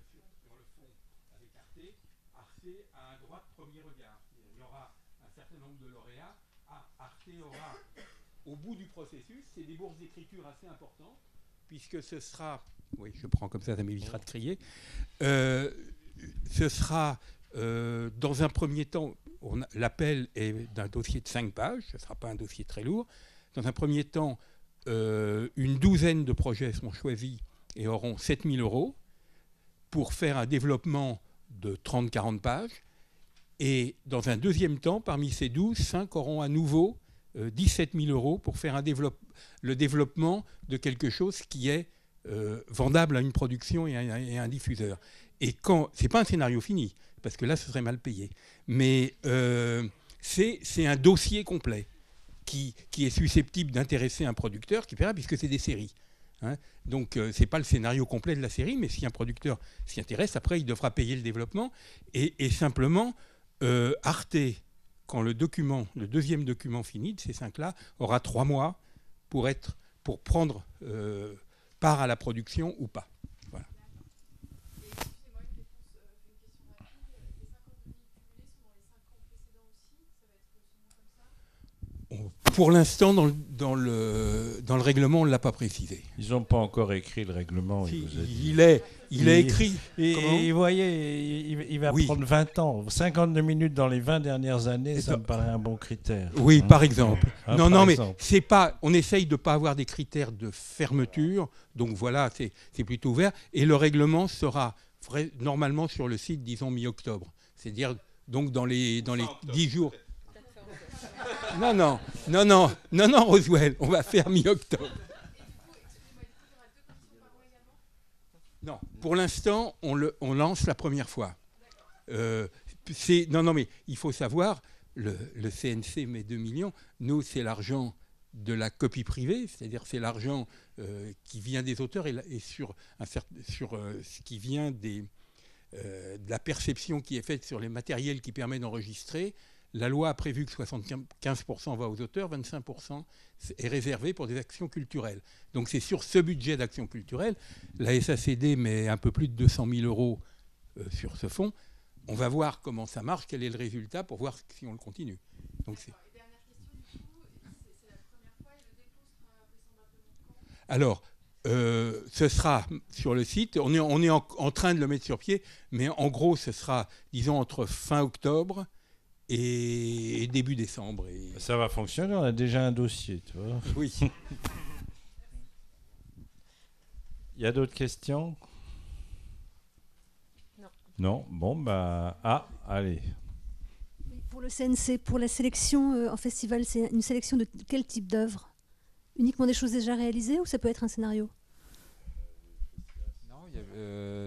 le fond avec Arte. Arte a un droit de premier regard. Il y aura un certain nombre de lauréats. Arte aura, au bout du processus, c'est des bourses d'écriture assez importantes, puisque ce sera, oui, je prends comme ça m'évitera de crier, ce sera, dans un premier temps, l'appel est d'un dossier de 5 pages, ce ne sera pas un dossier très lourd. Dans un premier temps, une douzaine de projets seront choisis et auront 7 000 € pour faire un développement de 30-40 pages. Et dans un deuxième temps, parmi ces 12, 5 auront à nouveau 17 000 € pour faire le développement de quelque chose qui est vendable à une production et à un diffuseur. Et ce n'est pas un scénario fini, parce que là, ce serait mal payé. Mais c'est un dossier complet qui est susceptible d'intéresser un producteur qui paiera, puisque c'est des séries. Hein. Donc, ce n'est pas le scénario complet de la série, mais si un producteur s'y intéresse, après, il devra payer le développement. Et simplement, Arte, quand le deuxième document fini de ces 5-là, aura 3 mois pour prendre part à la production ou pas. Voilà. Pour l'instant, dans le règlement, on ne l'a pas précisé. Ils n'ont pas encore écrit le règlement. Il est écrit. Et vous voyez, il va prendre 20 ans. 52 minutes dans les 20 dernières années, ça me paraît un bon critère. Oui, par exemple. Hein, non, par mais exemple. c'est pas. On essaye de ne pas avoir des critères de fermeture. Donc voilà, c'est plutôt ouvert. Et le règlement sera normalement sur le site, disons, mi-octobre. C'est-à-dire, donc, dans les 10 jours. Non, Roswell, on va faire mi-octobre. Non, pour l'instant, on lance la première fois. Mais il faut savoir, le CNC met 2 millions. Nous, c'est l'argent de la copie privée, c'est-à-dire c'est l'argent qui vient des auteurs et sur ce qui vient de la perception qui est faite sur les matériels qui permettent d'enregistrer. La loi a prévu que 75% va aux auteurs, 25% est réservé pour des actions culturelles. Donc c'est sur ce budget d'action culturelle, la SACD met un peu plus de 200 000 € sur ce fonds. On va voir comment ça marche, quel est le résultat pour voir si on le continue. Donc alors, ce sera sur le site, on est en train de le mettre sur pied, mais en gros, ce sera, disons, entre fin octobre et début décembre. Ça va fonctionner, on a déjà un dossier, tu vois. Oui. Il y a d'autres questions ? Non. Bon, allez. Pour le CNC, pour la sélection en festival, c'est une sélection de quel type d'œuvre ? Uniquement des choses déjà réalisées ou ça peut être un scénario ? Non,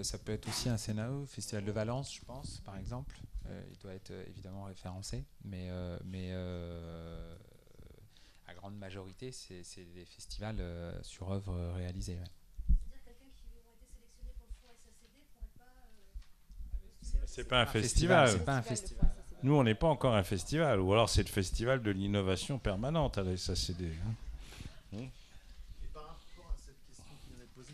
ça peut être aussi un scénario, Festival de Valence, je pense, par exemple. Il doit être évidemment référencé, mais à grande majorité, c'est des festivals sur œuvres réalisées. Ouais. C'est-à-dire quelqu'un qui aurait été sélectionné pour le fonds SACD pourrait pas... C'est pas un festival. C'est pas un festival. Nous, on n'est pas encore un festival, ou alors c'est le festival de l'innovation permanente à la SACD. Et par rapport à cette question qui m'avait posée,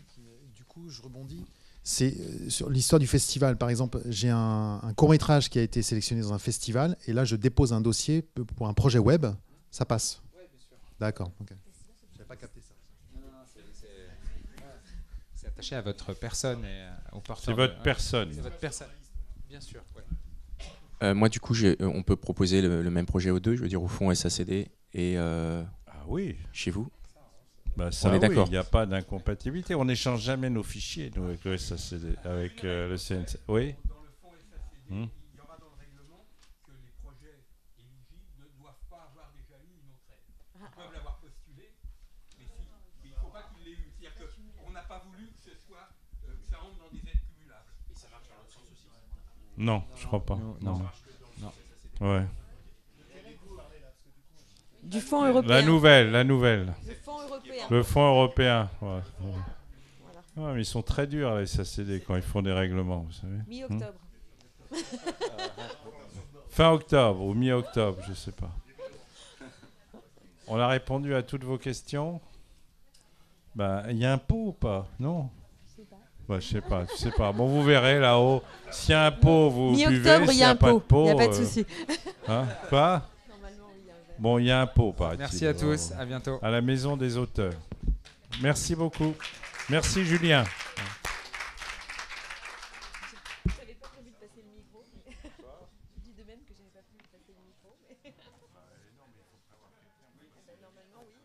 du coup, je rebondis. C'est sur l'histoire du festival. Par exemple, j'ai un court-métrage qui a été sélectionné dans un festival, et là, je dépose un dossier pour un projet web. Ça passe ? Oui, bien sûr. D'accord. Okay. Je n'avais pas capté ça. Non, c'est attaché à votre personne et au porteur. C'est votre personne. C'est votre personne, bien sûr. Ouais. Moi, du coup, on peut proposer le même projet aux deux, je veux dire au fond SACD et oui. chez vous. Bah ça, On est oui, d'accord. il n'y a pas d'incompatibilité. On n'échange jamais nos fichiers, nous, avec le SACD, avec le CNC. Oui. Il y aura dans le règlement que les projets éligibles ne doivent pas avoir déjà eu une autre aide. Ils peuvent l'avoir postulé, mais il ne faut pas qu'ils l'aient eu. C'est-à-dire qu'on n'a pas voulu que ce soit, que ça rentre dans des aides cumulables. Et ça marche dans l'autre sens aussi. Non, je crois pas. Non. Ouais. Du fonds européen. La nouvelle. Le fonds européen. Le fonds européen. Ouais. Ouais, mais ils sont très durs, les SACD, quand ils font des règlements, vous savez. Mi-octobre. Fin octobre ou mi-octobre, je sais pas. On a répondu à toutes vos questions. Ben, il y a un pot ou pas? Non. Bah, je sais pas, tu sais pas. Bon, vous verrez là-haut. S'il y a un pot, vous buvez. Mi-octobre, il y a un pot. Il n'y a pas de souci. Hein? Quoi? Bon, il y a un pot, paraît-il. Merci à tous, à bientôt. À la Maison des auteurs. Merci beaucoup. Merci Julien. J'avais pas prévu de passer le micro. Je dis de même que j'avais pas prévu de passer le micro. Normalement, oui.